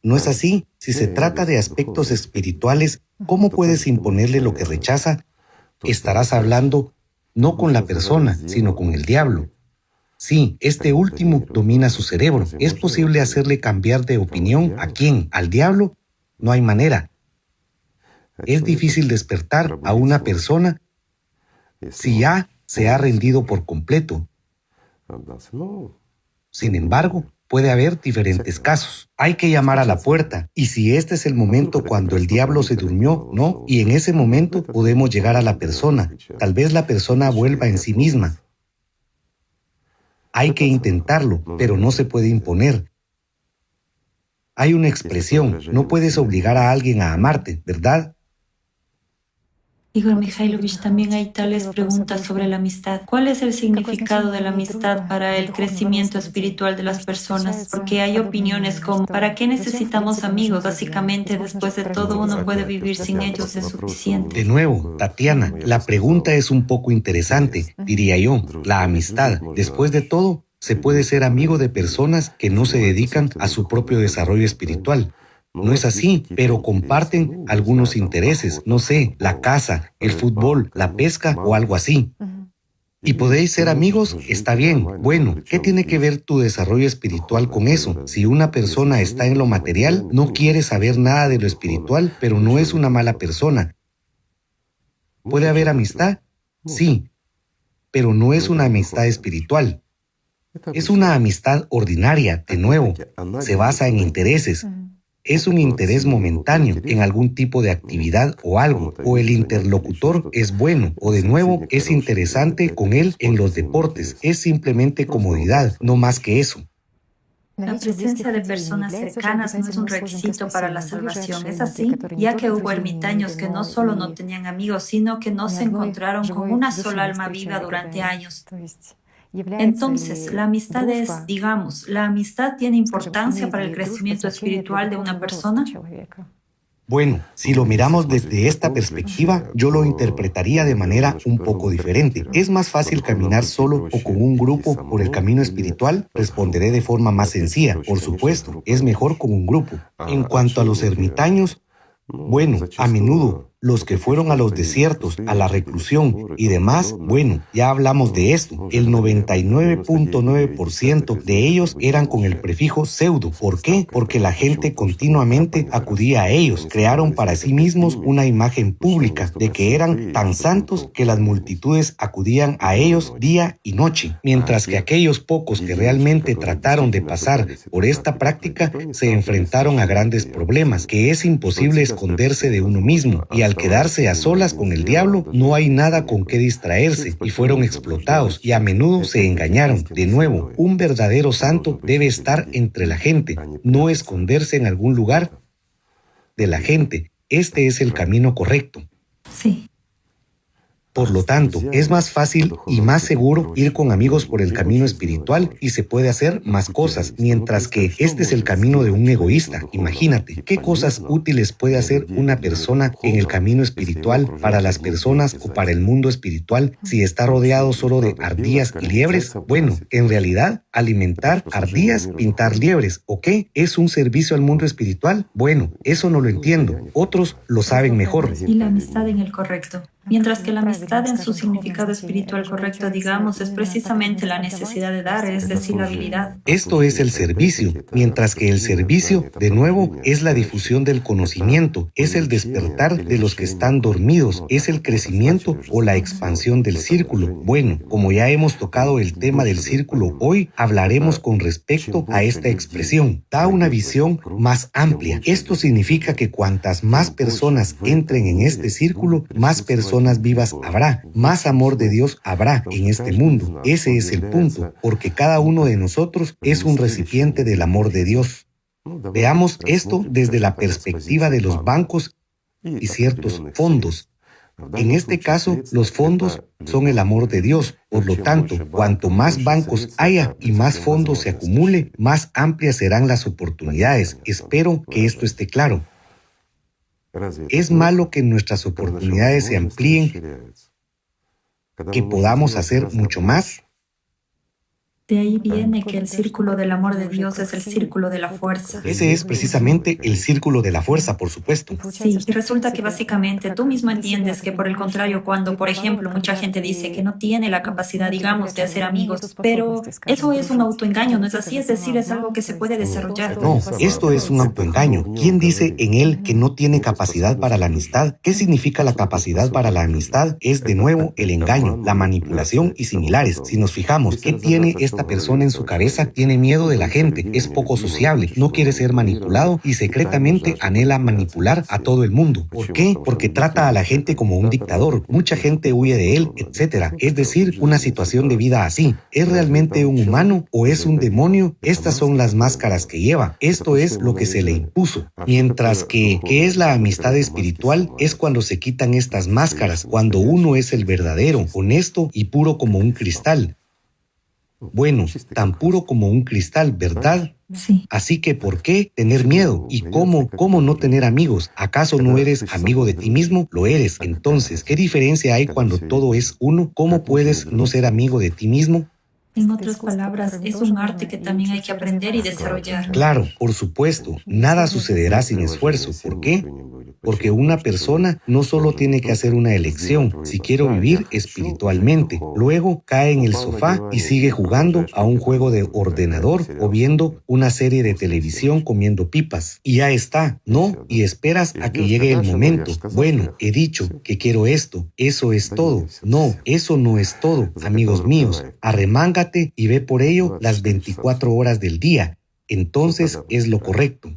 ¿No es así? Si se trata de aspectos espirituales, ¿cómo puedes imponerle lo que rechaza? Estarás hablando no con la persona, sino con el diablo. Sí, este último domina su cerebro. ¿Es posible hacerle cambiar de opinión? ¿A quién? ¿Al diablo? No hay manera. Es difícil despertar a una persona si ya se ha rendido por completo. Sin embargo, puede haber diferentes casos. Hay que llamar a la puerta, y si este es el momento cuando el diablo se durmió, ¿no? Y en ese momento podemos llegar a la persona. Tal vez la persona vuelva en sí misma. Hay que intentarlo, pero no se puede imponer. Hay una expresión, no puedes obligar a alguien a amarte, ¿verdad? Igor Mikhailovich, también hay tales preguntas sobre la amistad. ¿Cuál es el significado de la amistad para el crecimiento espiritual de las personas? Porque hay opiniones como, ¿para qué necesitamos amigos? Básicamente, después de todo, uno puede vivir sin ellos, es suficiente. De nuevo, Tatiana, la pregunta es un poco interesante, diría yo. La amistad, después de todo, se puede ser amigo de personas que no se dedican a su propio desarrollo espiritual. No es así, pero comparten algunos intereses, no sé, la caza, el fútbol, la pesca o algo así. ¿Y podéis ser amigos? Está bien. Bueno, ¿qué tiene que ver tu desarrollo espiritual con eso? Si una persona está en lo material, no quiere saber nada de lo espiritual, pero no es una mala persona. ¿Puede haber amistad? Sí, pero no es una amistad espiritual. Es una amistad ordinaria, de nuevo. Se basa en intereses. Es un interés momentáneo en algún tipo de actividad o algo, o el interlocutor es bueno, o de nuevo es interesante con él en los deportes. Es simplemente comodidad, no más que eso. La presencia de personas cercanas no es un requisito para la salvación, ¿es así? Ya que hubo ermitaños que no solo no tenían amigos, sino que no se encontraron con una sola alma viva durante años. Entonces, la amistad es, digamos, ¿la amistad tiene importancia para el crecimiento espiritual de una persona? Bueno, si lo miramos desde esta perspectiva, yo lo interpretaría de manera un poco diferente. ¿Es más fácil caminar solo o con un grupo por el camino espiritual? Responderé de forma más sencilla. Por supuesto, es mejor con un grupo. En cuanto a los ermitaños, bueno, a menudo los que fueron a los desiertos, a la reclusión y demás, bueno, ya hablamos de esto. El 99.9% de ellos eran con el prefijo pseudo. ¿Por qué? Porque la gente continuamente acudía a ellos. Crearon para sí mismos una imagen pública de que eran tan santos que las multitudes acudían a ellos día y noche. Mientras que aquellos pocos que realmente trataron de pasar por esta práctica se enfrentaron a grandes problemas, que es imposible esconderse de uno mismo, y al quedarse a solas con el diablo no hay nada con qué distraerse, y fueron explotados y a menudo se engañaron. De nuevo, un verdadero santo debe estar entre la gente, no esconderse en algún lugar de la gente. Este es el camino correcto. Sí. Por lo tanto, es más fácil y más seguro ir con amigos por el camino espiritual y se puede hacer más cosas, mientras que este es el camino de un egoísta. Imagínate, ¿qué cosas útiles puede hacer una persona en el camino espiritual para las personas o para el mundo espiritual si está rodeado solo de ardillas y liebres? Bueno, en realidad, alimentar ardillas, pintar liebres, ¿o qué? ¿Es un servicio al mundo espiritual? Bueno, eso no lo entiendo. Otros lo saben mejor. Y la amistad en el correcto. Mientras que la amistad en su significado espiritual correcto, digamos, es precisamente la necesidad de dar, es decir, la habilidad. Esto es el servicio, mientras que el servicio, de nuevo, es la difusión del conocimiento, es el despertar de los que están dormidos, es el crecimiento o la expansión del círculo. Bueno, como ya hemos tocado el tema del círculo hoy, hablaremos con respecto a esta expresión. Da una visión más amplia. Esto significa que cuantas más personas entren en este círculo, más personas vivas habrá, más amor de Dios habrá en este mundo. Ese es el punto, porque cada uno de nosotros es un recipiente del amor de Dios. Veamos esto desde la perspectiva de los bancos y ciertos fondos. En este caso, los fondos son el amor de Dios. Por lo tanto, cuanto más bancos haya y más fondos se acumule, más amplias serán las oportunidades. Espero que esto esté claro. ¿Es malo que nuestras oportunidades se amplíen, que podamos hacer mucho más? De ahí viene que el círculo del amor de Dios es el círculo de la fuerza. Ese es precisamente el círculo de la fuerza, por supuesto. Sí, y resulta que básicamente tú mismo entiendes que por el contrario, cuando, por ejemplo, mucha gente dice que no tiene la capacidad, digamos, de hacer amigos, pero eso es un autoengaño, ¿no es así? Es decir, es algo que se puede desarrollar. No, esto es un autoengaño. ¿Quién dice en él que no tiene capacidad para la amistad? ¿Qué significa la capacidad para la amistad? Es de nuevo el engaño, la manipulación y similares. Si nos fijamos, ¿qué tiene esta persona en su cabeza? Tiene miedo de la gente, es poco sociable, no quiere ser manipulado y secretamente anhela manipular a todo el mundo. ¿Por qué? Porque trata a la gente como un dictador. Mucha gente huye de él, etc. Es decir, una situación de vida así. ¿Es realmente un humano o es un demonio? Estas son las máscaras que lleva. Esto es lo que se le impuso. Mientras que, ¿qué es la amistad espiritual? Es cuando se quitan estas máscaras, cuando uno es el verdadero, honesto y puro como un cristal. Bueno, tan puro como un cristal, ¿verdad? Sí. Así que, ¿por qué tener miedo? ¿Y cómo no tener amigos? ¿Acaso no eres amigo de ti mismo? Lo eres. Entonces, ¿qué diferencia hay cuando todo es uno? ¿Cómo puedes no ser amigo de ti mismo? En otras palabras, es un arte que también hay que aprender y desarrollar. Claro, por supuesto, nada sucederá sin esfuerzo. ¿Por qué? Porque una persona no solo tiene que hacer una elección, si quiero vivir espiritualmente, luego cae en el sofá y sigue jugando a un juego de ordenador o viendo una serie de televisión comiendo pipas. Y ya está, ¿no? Y esperas a que llegue el momento. Bueno, he dicho que quiero esto, eso es todo. No, eso no es todo, amigos míos. Arremángate y ve por ello las 24 horas del día. Entonces es lo correcto.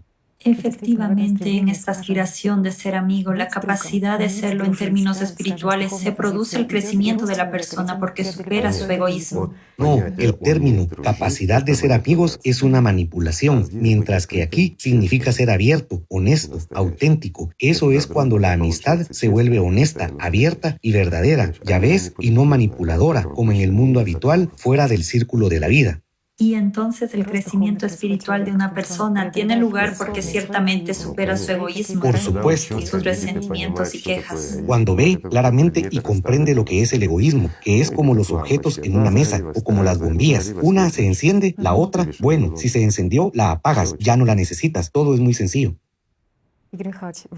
Efectivamente, en esta aspiración de ser amigo, la capacidad de serlo en términos espirituales, se produce el crecimiento de la persona porque supera su egoísmo. No, el término capacidad de ser amigos es una manipulación, mientras que aquí significa ser abierto, honesto, auténtico. Eso es cuando la amistad se vuelve honesta, abierta y verdadera, ya ves, y no manipuladora, como en el mundo habitual, fuera del círculo de la vida. Y entonces el crecimiento espiritual de una persona tiene lugar porque ciertamente supera su egoísmo Por supuesto. y sus resentimientos y quejas. Cuando ve claramente y comprende lo que es el egoísmo, que es como los objetos en una mesa o como las bombillas. Una se enciende, la otra, bueno, si se encendió, la apagas, ya no la necesitas. Todo es muy sencillo.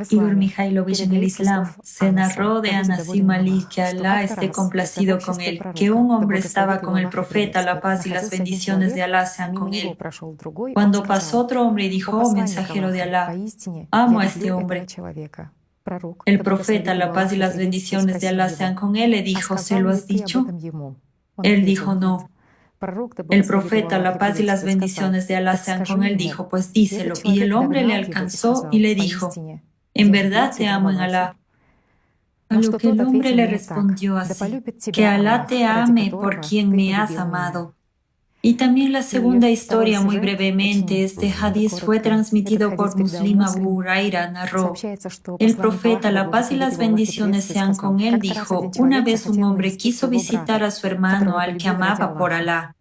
Igor Mikhailovich, en el Islam se narró de Anasim Ali que Alá esté complacido con él, que un hombre estaba con el profeta, la paz y las bendiciones de Alá sean con él. Cuando pasó otro hombre y dijo: "Oh mensajero de Alá, amo a este hombre". El profeta, la paz y las bendiciones de Alá sean con él, le dijo: "¿Se lo has dicho?". Él dijo: "No". El profeta, la paz y las bendiciones de Alá sean con él, dijo: "Pues díselo". Y el hombre le alcanzó y le dijo: "En verdad te amo en Alá". A lo que el hombre le respondió así: "Que Alá te ame por quien me has amado". Y también la segunda historia, muy brevemente, este hadiz fue transmitido por Muslim Abu Huraira, narró: el profeta, la paz y las bendiciones sean con él, dijo: "Una vez un hombre quiso visitar a su hermano al que amaba por Alá.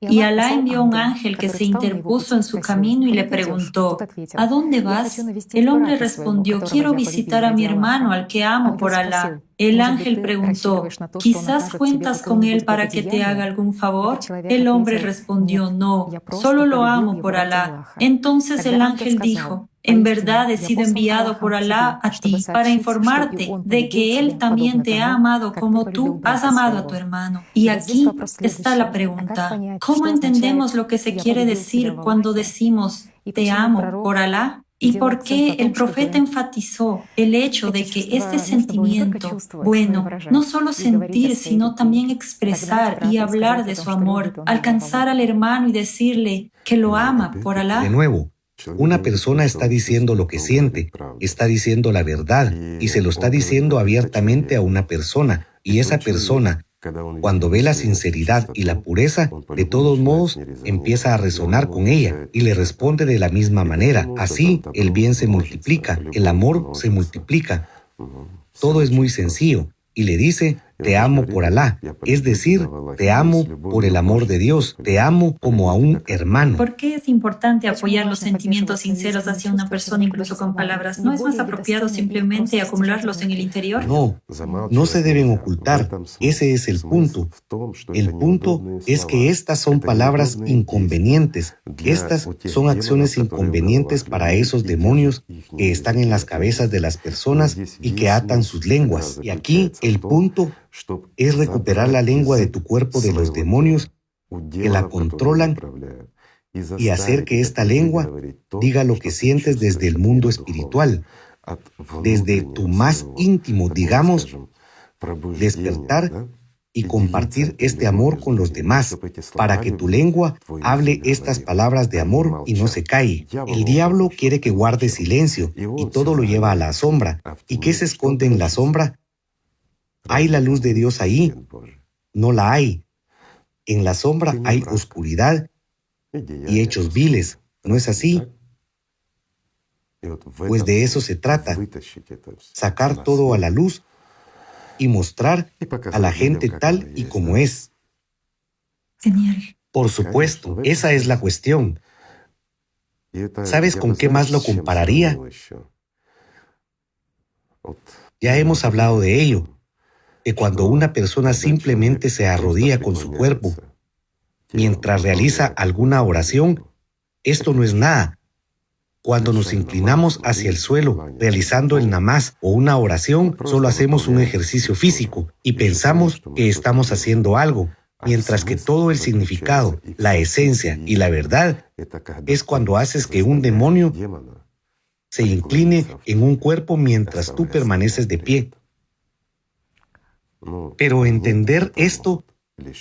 Y Alá envió un ángel que se interpuso en su camino y le preguntó: ¿A dónde vas? El hombre respondió: "Quiero visitar a mi hermano al que amo por Alá". El ángel preguntó: "¿Quizás cuentas con él para que te haga algún favor?". El hombre respondió: "No, solo lo amo por Alá". Entonces el ángel dijo: "En verdad he sido enviado por Alá a ti para informarte de que Él también te ha amado como tú has amado a tu hermano". Y aquí está la pregunta: ¿cómo entendemos lo que se quiere decir cuando decimos "te amo por Alá"? ¿Y por qué el profeta enfatizó el hecho de que este sentimiento, bueno, no solo sentir, sino también expresar y hablar de su amor, alcanzar al hermano y decirle que lo ama por Alá? De nuevo, una persona está diciendo lo que siente, está diciendo la verdad y se lo está diciendo abiertamente a una persona. Y esa persona, cuando ve la sinceridad y la pureza, de todos modos empieza a resonar con ella y le responde de la misma manera. Así, el bien se multiplica, el amor se multiplica. Todo es muy sencillo. Y le dice: "Te amo por Alá", es decir, te amo por el amor de Dios, te amo como a un hermano. ¿Por qué es importante apoyar los sentimientos sinceros hacia una persona incluso con palabras? ¿No es más apropiado simplemente acumularlos en el interior? No, no se deben ocultar. Ese es el punto. El punto es que estas son palabras inconvenientes. Estas son acciones inconvenientes para esos demonios que están en las cabezas de las personas y que atan sus lenguas. Y aquí el punto es recuperar la lengua de tu cuerpo de los demonios que la controlan y hacer que esta lengua diga lo que sientes desde el mundo espiritual, desde tu más íntimo, digamos, despertar y compartir este amor con los demás, para que tu lengua hable estas palabras de amor y no se calle. El diablo quiere que guardes silencio y todo lo lleva a la sombra. ¿Y qué se esconde en la sombra? ¿Hay la luz de Dios ahí? No la hay. En la sombra hay oscuridad y hechos viles. ¿No es así? Pues de eso se trata, sacar todo a la luz y mostrar a la gente tal y como es. Genial. Por supuesto, esa es la cuestión. ¿Sabes con qué más lo compararía? Ya hemos hablado de ello, que cuando una persona simplemente se arrodilla con su cuerpo mientras realiza alguna oración, esto no es nada. Cuando nos inclinamos hacia el suelo realizando el namaz o una oración, solo hacemos un ejercicio físico y pensamos que estamos haciendo algo, mientras que todo el significado, la esencia y la verdad es cuando haces que un demonio se incline en un cuerpo mientras tú permaneces de pie. Pero entender esto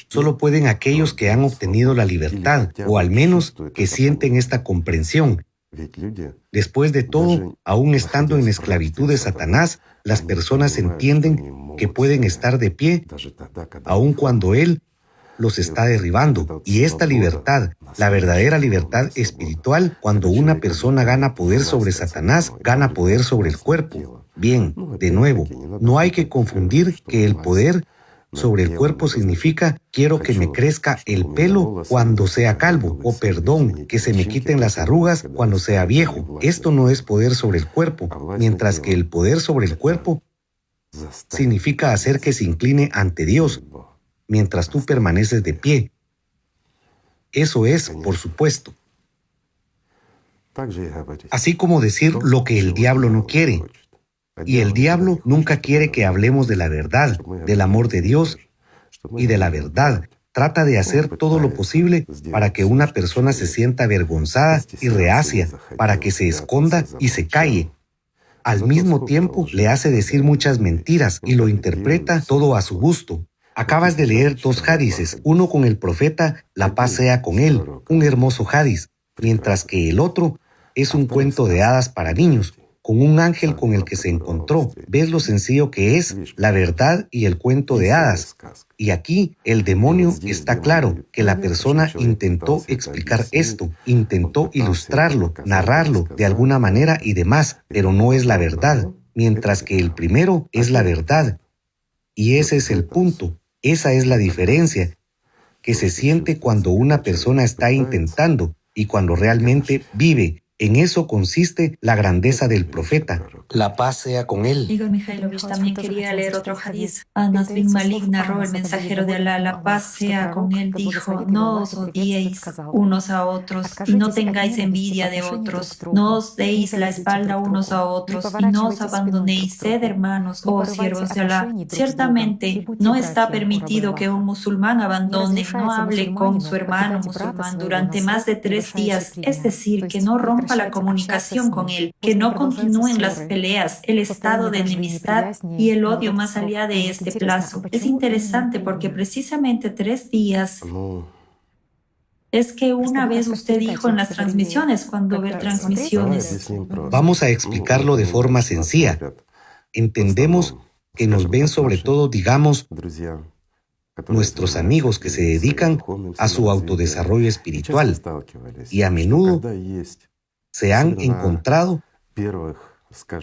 solo pueden aquellos que han obtenido la libertad, o al menos que sienten esta comprensión. Después de todo, aún estando en esclavitud de Satanás, las personas entienden que pueden estar de pie aun cuando Él los está derribando. Y esta libertad, la verdadera libertad espiritual, cuando una persona gana poder sobre Satanás, gana poder sobre el cuerpo. Bien, de nuevo, no hay que confundir que el poder sobre el cuerpo significa quiero que me crezca el pelo cuando sea calvo, o perdón, que se me quiten las arrugas cuando sea viejo. Esto no es poder sobre el cuerpo, mientras que el poder sobre el cuerpo significa hacer que se incline ante Dios mientras tú permaneces de pie. Eso es, por supuesto. Así como decir lo que el diablo no quiere. Y el diablo nunca quiere que hablemos de la verdad, del amor de Dios y de la verdad. Trata de hacer todo lo posible para que una persona se sienta avergonzada y reacia, para que se esconda y se calle. Al mismo tiempo, le hace decir muchas mentiras y lo interpreta todo a su gusto. Acabas de leer 2 hadices, uno con el profeta, la paz sea con él, un hermoso hadiz, mientras que el otro es un cuento de hadas para niños, con un ángel con el que se encontró. ¿Ves lo sencillo que es la verdad y el cuento de hadas? Y aquí el demonio está claro que la persona intentó explicar esto, intentó ilustrarlo, narrarlo de alguna manera y demás, pero no es la verdad, mientras que el primero es la verdad. Y ese es el punto, esa es la diferencia que se siente cuando una persona está intentando y cuando realmente vive. En eso consiste la grandeza del profeta. La paz sea con él. Igor Mikhailovich también quería leer otro hadiz. Anas bin Malik narró, el mensajero de Alá, la paz sea con él, dijo: no os odiéis unos a otros y no tengáis envidia de otros, no os deis la espalda unos a otros y no os abandonéis, sed hermanos, oh siervos de Alá. Ciertamente no está permitido que un musulmán abandone, no hable con su hermano musulmán durante más de 3 días, es decir, que no rompa la comunicación con él, que no continúen las peleas, el estado de enemistad y el odio más allá de este plazo. Es interesante porque precisamente 3 días es que una vez usted dijo en las transmisiones, cuando ve transmisiones. Vamos a explicarlo de forma sencilla. Entendemos que nos ven sobre todo, digamos, nuestros amigos que se dedican a su autodesarrollo espiritual y a menudo se han encontrado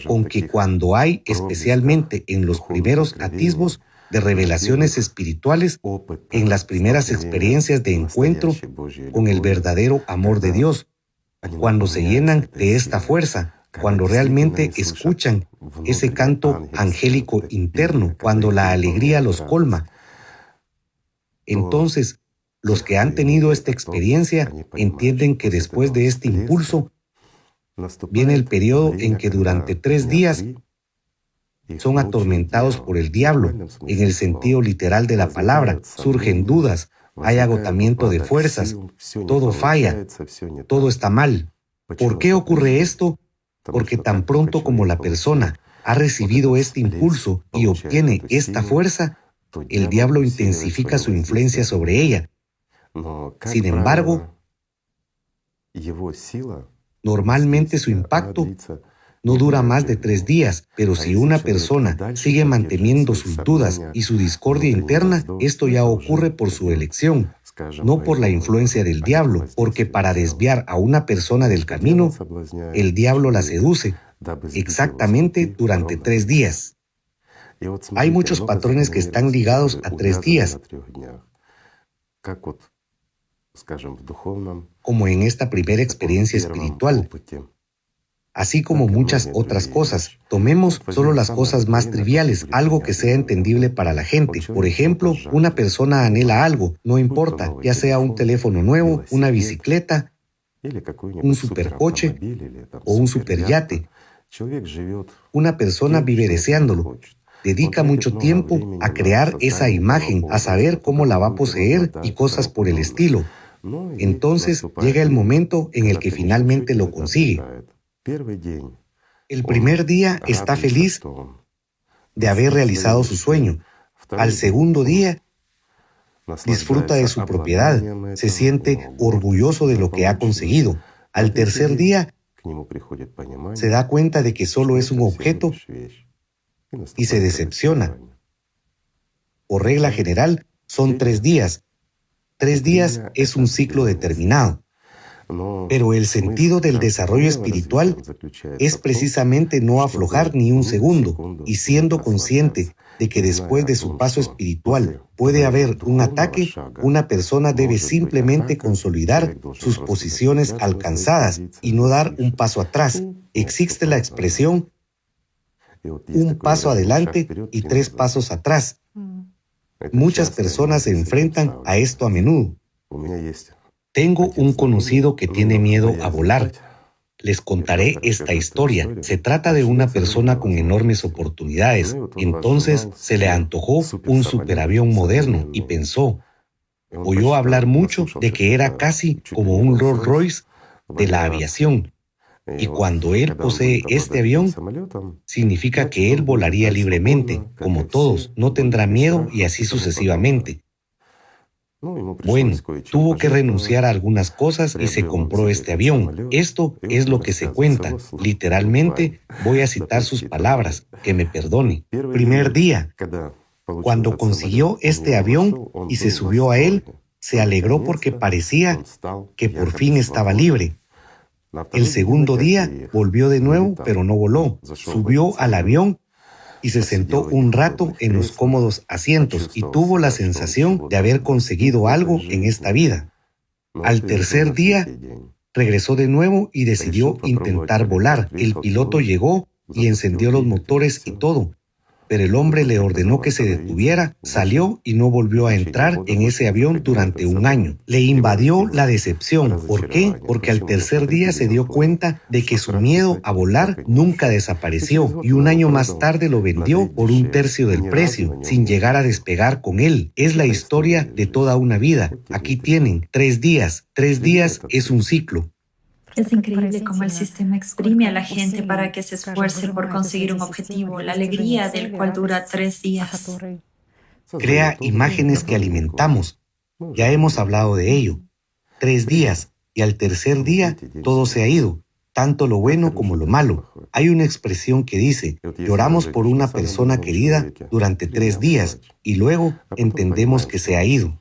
con que cuando hay, especialmente en los primeros atisbos de revelaciones espirituales, en las primeras experiencias de encuentro con el verdadero amor de Dios, cuando se llenan de esta fuerza, cuando realmente escuchan ese canto angélico interno, cuando la alegría los colma, entonces los que han tenido esta experiencia entienden que después de este impulso viene el periodo en que durante 3 días son atormentados por el diablo, en el sentido literal de la palabra. Surgen dudas, hay agotamiento de fuerzas, todo falla, todo está mal. ¿Por qué ocurre esto? Porque tan pronto como la persona ha recibido este impulso y obtiene esta fuerza, el diablo intensifica su influencia sobre ella. Sin embargo, normalmente su impacto no dura más de 3 días, pero si una persona sigue manteniendo sus dudas y su discordia interna, esto ya ocurre por su elección, no por la influencia del diablo, porque para desviar a una persona del camino, el diablo la seduce, exactamente durante 3 días. Hay muchos patrones que están ligados a 3 días, como en esta primera experiencia espiritual, así como muchas otras cosas. Tomemos solo las cosas más triviales, algo que sea entendible para la gente. Por ejemplo, una persona anhela algo, no importa, ya sea un teléfono nuevo, una bicicleta, un supercoche o un superyate. Una persona vive deseándolo. Dedica mucho tiempo a crear esa imagen, a saber cómo la va a poseer y cosas por el estilo. Entonces llega el momento en el que finalmente lo consigue. El primer día está feliz de haber realizado su sueño. Al segundo día disfruta de su propiedad, se siente orgulloso de lo que ha conseguido. Al tercer día se da cuenta de que solo es un objeto y se decepciona. Por regla general, son 3 días. 3 días es un ciclo determinado. Pero el sentido del desarrollo espiritual es precisamente no aflojar ni un segundo, y siendo consciente de que después de su paso espiritual puede haber un ataque, una persona debe simplemente consolidar sus posiciones alcanzadas y no dar un paso atrás. Existe la expresión un paso adelante y 3 pasos atrás. Muchas personas se enfrentan a esto a menudo. Tengo un conocido que tiene miedo a volar. Les contaré esta historia. Se trata de una persona con enormes oportunidades. Entonces se le antojó un superavión moderno y pensó. Oyó hablar mucho de que era casi como un Rolls Royce de la aviación. Y cuando él posee este avión, significa que él volaría libremente, como todos, no tendrá miedo y así sucesivamente. Bueno, tuvo que renunciar a algunas cosas y se compró este avión. Esto es lo que se cuenta. Literalmente, voy a citar sus palabras, que me perdone. Primer día, cuando consiguió este avión y se subió a él, se alegró porque parecía que por fin estaba libre. El segundo día volvió de nuevo, pero no voló. Subió al avión y se sentó un rato en los cómodos asientos y tuvo la sensación de haber conseguido algo en esta vida. Al tercer día, regresó de nuevo y decidió intentar volar. El piloto llegó y encendió los motores y todo. Pero el hombre le ordenó que se detuviera, salió y no volvió a entrar en ese avión durante un año. Le invadió la decepción. ¿Por qué? Porque al tercer día se dio cuenta de que su miedo a volar nunca desapareció y un año más tarde lo vendió por 1/3 del precio, sin llegar a despegar con él. Es la historia de toda una vida. Aquí tienen 3 días. 3 días es un ciclo. Es increíble cómo el sistema exprime a la gente para que se esfuerce por conseguir un objetivo, la alegría del cual dura 3 días. Crea imágenes que alimentamos. Ya hemos hablado de ello. 3 días y al tercer día todo se ha ido, tanto lo bueno como lo malo. Hay una expresión que dice, lloramos por una persona querida durante 3 días y luego entendemos que se ha ido.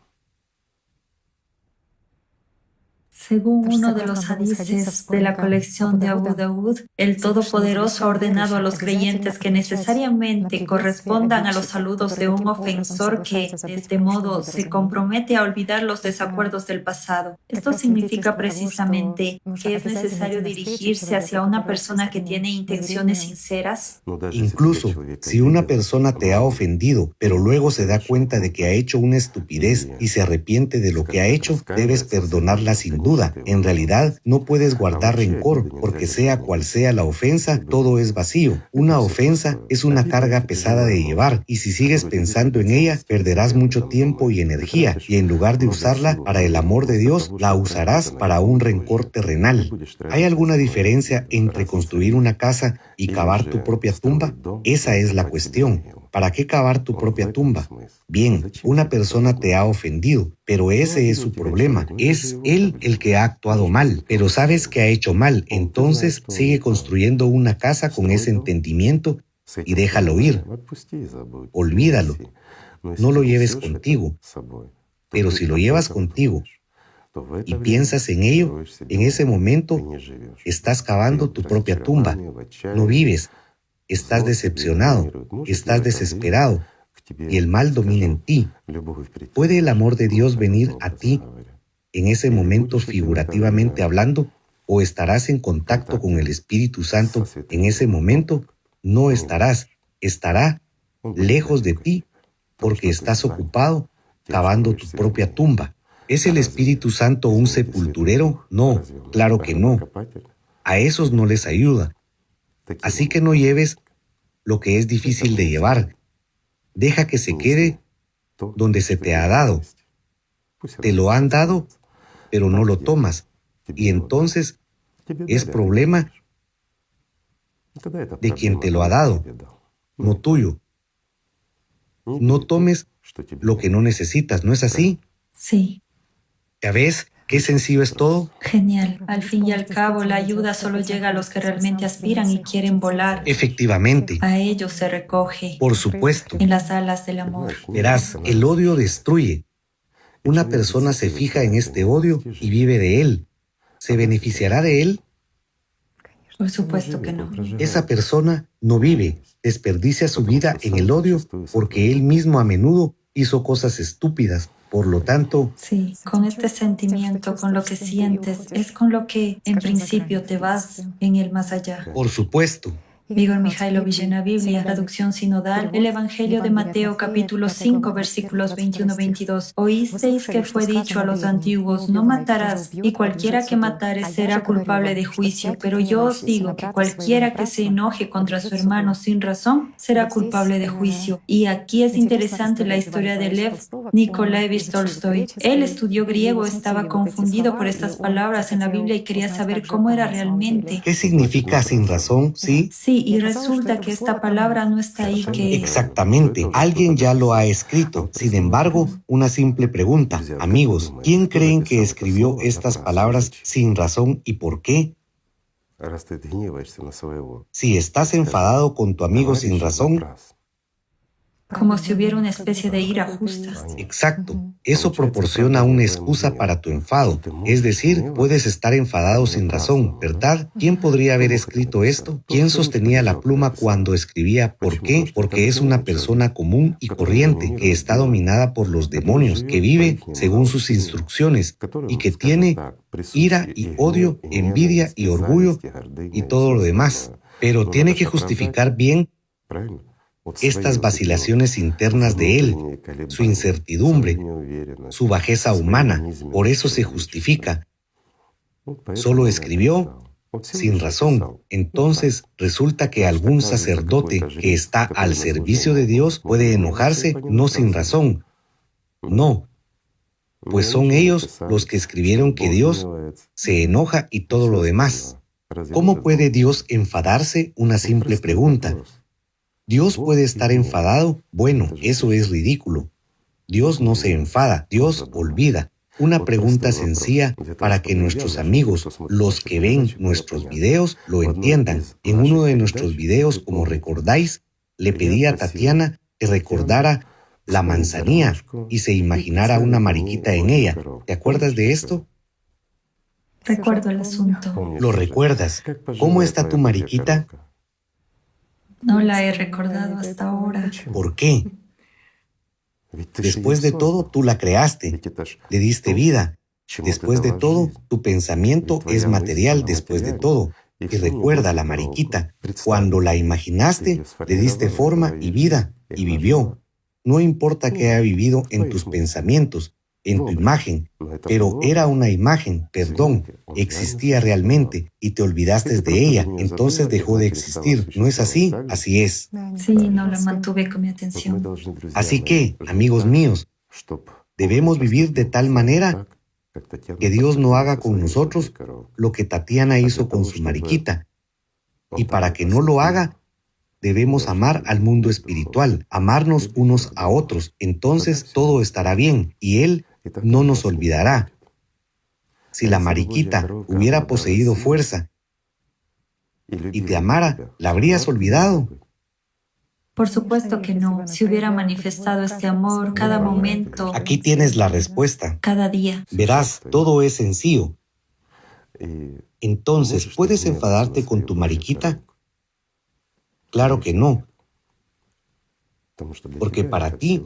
Según uno de los hadices de la colección de Abu Daud, el Todopoderoso ha ordenado a los creyentes que necesariamente correspondan a los saludos de un ofensor que, de este modo, se compromete a olvidar los desacuerdos del pasado. Esto significa precisamente que es necesario dirigirse hacia una persona que tiene intenciones sinceras. Incluso si una persona te ha ofendido, pero luego se da cuenta de que ha hecho una estupidez y se arrepiente de lo que ha hecho, debes perdonarla sin duda. En realidad, no puedes guardar rencor, porque sea cual sea la ofensa, todo es vacío. Una ofensa es una carga pesada de llevar, y si sigues pensando en ella, perderás mucho tiempo y energía, y en lugar de usarla para el amor de Dios, la usarás para un rencor terrenal. ¿Hay alguna diferencia entre construir una casa y cavar tu propia tumba? Esa es la cuestión. ¿Para qué cavar tu propia tumba? Bien, una persona te ha ofendido, pero ese es su problema. Es él el que ha actuado mal, pero sabes que ha hecho mal, entonces sigue construyendo una casa con ese entendimiento y déjalo ir. Olvídalo. No lo lleves contigo, pero si lo llevas contigo y piensas en ello, en ese momento estás cavando tu propia tumba. No vives. Estás decepcionado, estás desesperado, y el mal domina en ti. ¿Puede el amor de Dios venir a ti en ese momento figurativamente hablando? ¿O estarás en contacto con el Espíritu Santo en ese momento? No estarás, estará lejos de ti porque estás ocupado cavando tu propia tumba. ¿Es el Espíritu Santo un sepulturero? No, claro que no. A esos no les ayuda. Así que no lleves lo que es difícil de llevar. Deja que se quede donde se te ha dado. Te lo han dado, pero no lo tomas. Y entonces es problema de quien te lo ha dado, no tuyo. No tomes lo que no necesitas, ¿no es así? Sí. Ya ves, ¿Qué sencillo es todo? Genial. Al fin y al cabo, la ayuda solo llega a los que realmente aspiran y quieren volar. Efectivamente, A ellos se recoge por supuesto. en las alas del amor. Verás, el odio destruye. Una persona se fija en este odio y vive de él. ¿Se beneficiará de él? Por supuesto que no. Esa persona no vive, desperdicia su vida en el odio porque él mismo a menudo hizo cosas estúpidas. Por lo tanto, Sí, con este sentimiento, con lo que sientes, es con lo que en principio te vas en el más allá. por supuesto, Igor Mikhailovich, en la Biblia, traducción sinodal, el Evangelio de Mateo, capítulo 5, versículos 21-22. Oísteis que fue dicho a los antiguos, no matarás, y cualquiera que matare será culpable de juicio. Pero yo os digo que cualquiera que se enoje contra su hermano sin razón será culpable de juicio. Y aquí es interesante la historia de Lev Nikolaevich Tolstoy. Él estudió griego, estaba confundido por estas palabras en la Biblia y quería saber cómo era realmente. ¿qué significa sin razón? ¿Sí? Sí, y resulta que esta palabra no está ahí que... Exactamente, alguien ya lo ha escrito. Sin embargo, una simple pregunta. Amigos, ¿quién creen que escribió estas palabras sin razón y por qué? Si estás enfadado con tu amigo sin razón, Como si hubiera una especie de ira justa. exacto, eso proporciona una excusa para tu enfado. Es decir, puedes estar enfadado sin razón, ¿verdad? ¿Quién podría haber escrito esto? ¿Quién sostenía la pluma cuando escribía? ¿Por qué? Porque es una persona común y corriente que está dominada por los demonios, que vive según sus instrucciones y que tiene ira y odio, envidia y orgullo y todo lo demás. Pero tiene que justificar bien estas vacilaciones internas de él, su incertidumbre, su bajeza humana. Por eso se justifica. Solo escribió sin razón. Entonces resulta que algún sacerdote que está al servicio de Dios puede enojarse no sin razón. No, pues son ellos los que escribieron que Dios se enoja y todo lo demás. ¿Cómo puede Dios enfadarse? Una simple pregunta. ¿Dios puede estar enfadado? Bueno, eso es ridículo. Dios no se enfada, Dios olvida. Una pregunta sencilla para que nuestros amigos, los que ven nuestros videos, lo entiendan. En uno de nuestros videos, como recordáis, le pedí a Tatiana que recordara la manzanilla y se imaginara una mariquita en ella. ¿Te acuerdas de esto? Recuerdo el asunto. ¿Lo recuerdas? ¿Cómo está tu mariquita? No la he recordado hasta ahora. ¿Por qué? Después de todo, tú la creaste, le diste vida. Después de todo, tu pensamiento es material después de todo. Y recuerda la mariquita. Cuando la imaginaste, le diste forma y vida, y vivió. No importa que haya vivido en tus pensamientos, en tu imagen, pero era una imagen, perdón, existía realmente y te olvidaste de ella, entonces dejó de existir. ¿No es así? Así es. Sí, no la mantuve con mi atención. Así que, amigos míos, debemos vivir de tal manera que Dios no haga con nosotros lo que Tatiana hizo con su mariquita. Y para que no lo haga, debemos amar al mundo espiritual, amarnos unos a otros. Entonces todo estará bien y Él no nos olvidará. Si la mariquita hubiera poseído fuerza y te amara, ¿la habrías olvidado? Por supuesto que no. Si hubiera manifestado este amor cada momento, Aquí tienes la respuesta. cada día. Verás, todo es sencillo. Entonces, ¿puedes enfadarte con tu mariquita? Claro que no, porque para ti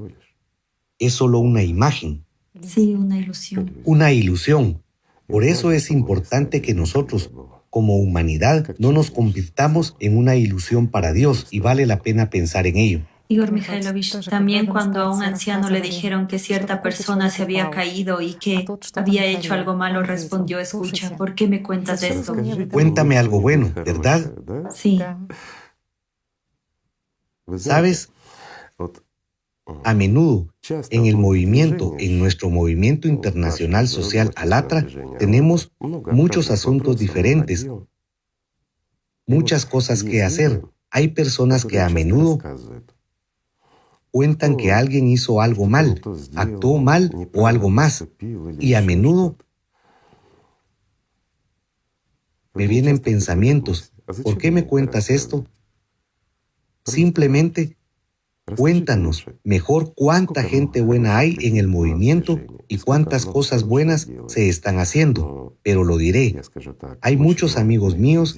es solo una imagen, Sí, una ilusión. una ilusión. Por eso es importante que nosotros, como humanidad, no nos convirtamos en una ilusión para Dios y vale la pena pensar en ello. Igor Mikhailovich, también cuando a un anciano le dijeron que cierta persona se había caído y que había hecho algo malo, respondió, escucha, ¿por qué me cuentas de esto? Cuéntame algo bueno, ¿verdad? Sí, ¿Sabes? A menudo, en el movimiento, en nuestro movimiento internacional social Alatra, tenemos muchos asuntos diferentes, muchas cosas que hacer. Hay personas que a menudo cuentan que alguien hizo algo mal, actuó mal o algo más, y a menudo Me vienen pensamientos. ¿Por qué me cuentas esto? Simplemente cuéntanos mejor cuánta gente buena hay en el movimiento y cuántas cosas buenas se están haciendo. Pero lo diré, hay muchos amigos míos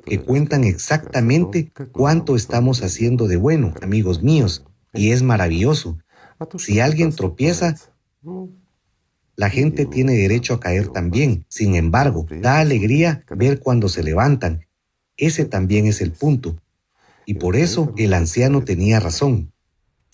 que cuentan exactamente cuánto estamos haciendo de bueno, amigos míos, y es maravilloso. Si alguien tropieza, la gente tiene derecho a caer también. Sin embargo, da alegría ver cuando se levantan. Ese también es el punto. Y por eso el anciano tenía razón.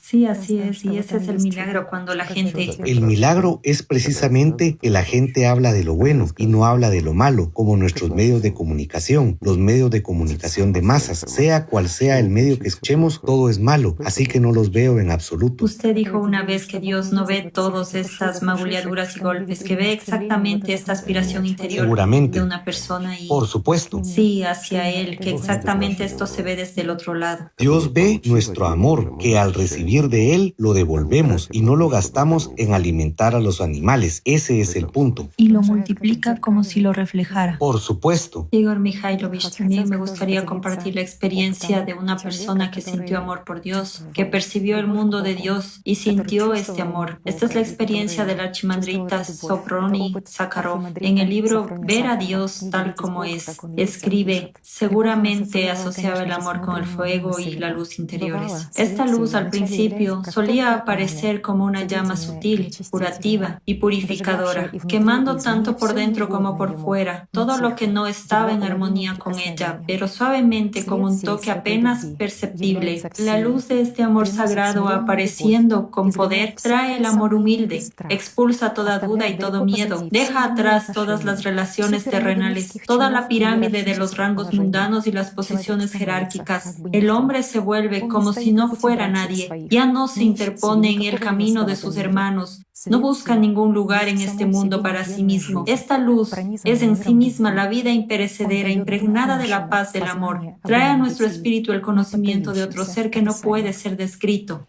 Sí, así es, y ese es el milagro cuando la gente... El milagro es precisamente que la gente habla de lo bueno y no habla de lo malo, como nuestros medios de comunicación, los medios de comunicación de masas. Sea cual sea el medio que escuchemos, todo es malo, así que no los veo en absoluto. Usted dijo una vez que Dios no ve todas estas magulladuras y golpes, que ve exactamente esta aspiración interior Seguramente. de una persona y... Por supuesto. Sí, hacia Él, que exactamente esto se ve desde el otro lado. Dios ve nuestro amor, que al recibir de Él lo devolvemos y no lo gastamos en alimentar a los animales. Ese es el punto. Y lo multiplica como si lo reflejara. Por supuesto. Igor Mikhailovich, también me gustaría compartir la experiencia de una persona que sintió amor por Dios, que percibió el mundo de Dios y sintió este amor. Esta es la experiencia del archimandrita Soproni Sakharov. En el libro Ver a Dios tal como es, escribe, seguramente asociaba el amor con el fuego y la luz interiores. Esta luz al principio solía aparecer como una llama sutil, curativa y purificadora, quemando tanto por dentro como por fuera todo lo que no estaba en armonía con ella, pero suavemente como un toque apenas perceptible. La luz de este amor sagrado apareciendo con poder trae el amor humilde, expulsa toda duda y todo miedo, deja atrás todas las relaciones terrenales, toda la pirámide de los rangos mundanos y las posiciones jerárquicas. El hombre se vuelve como si no fuera nadie, ya no se interpone en el camino de sus hermanos, no busca ningún lugar en este mundo para sí mismo. Esta luz es en sí misma la vida imperecedera, impregnada de la paz del amor. Trae a nuestro espíritu el conocimiento de otro ser que no puede ser descrito.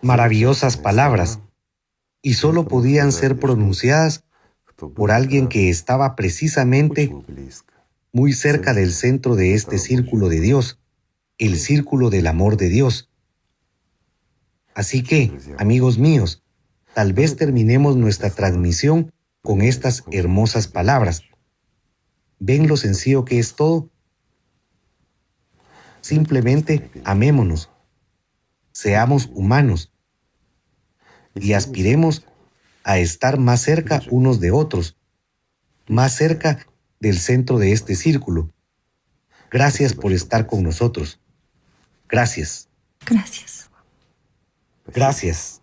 Maravillosas palabras. Y solo podían ser pronunciadas por alguien que estaba precisamente muy cerca del centro de este círculo de Dios, el círculo del amor de Dios. Así que, amigos míos, tal vez terminemos nuestra transmisión con estas hermosas palabras. ¿Ven lo sencillo que es todo? Simplemente amémonos, seamos humanos y aspiremos a estar más cerca unos de otros, más cerca del centro de este círculo. Gracias por estar con nosotros. Gracias. Gracias. Gracias.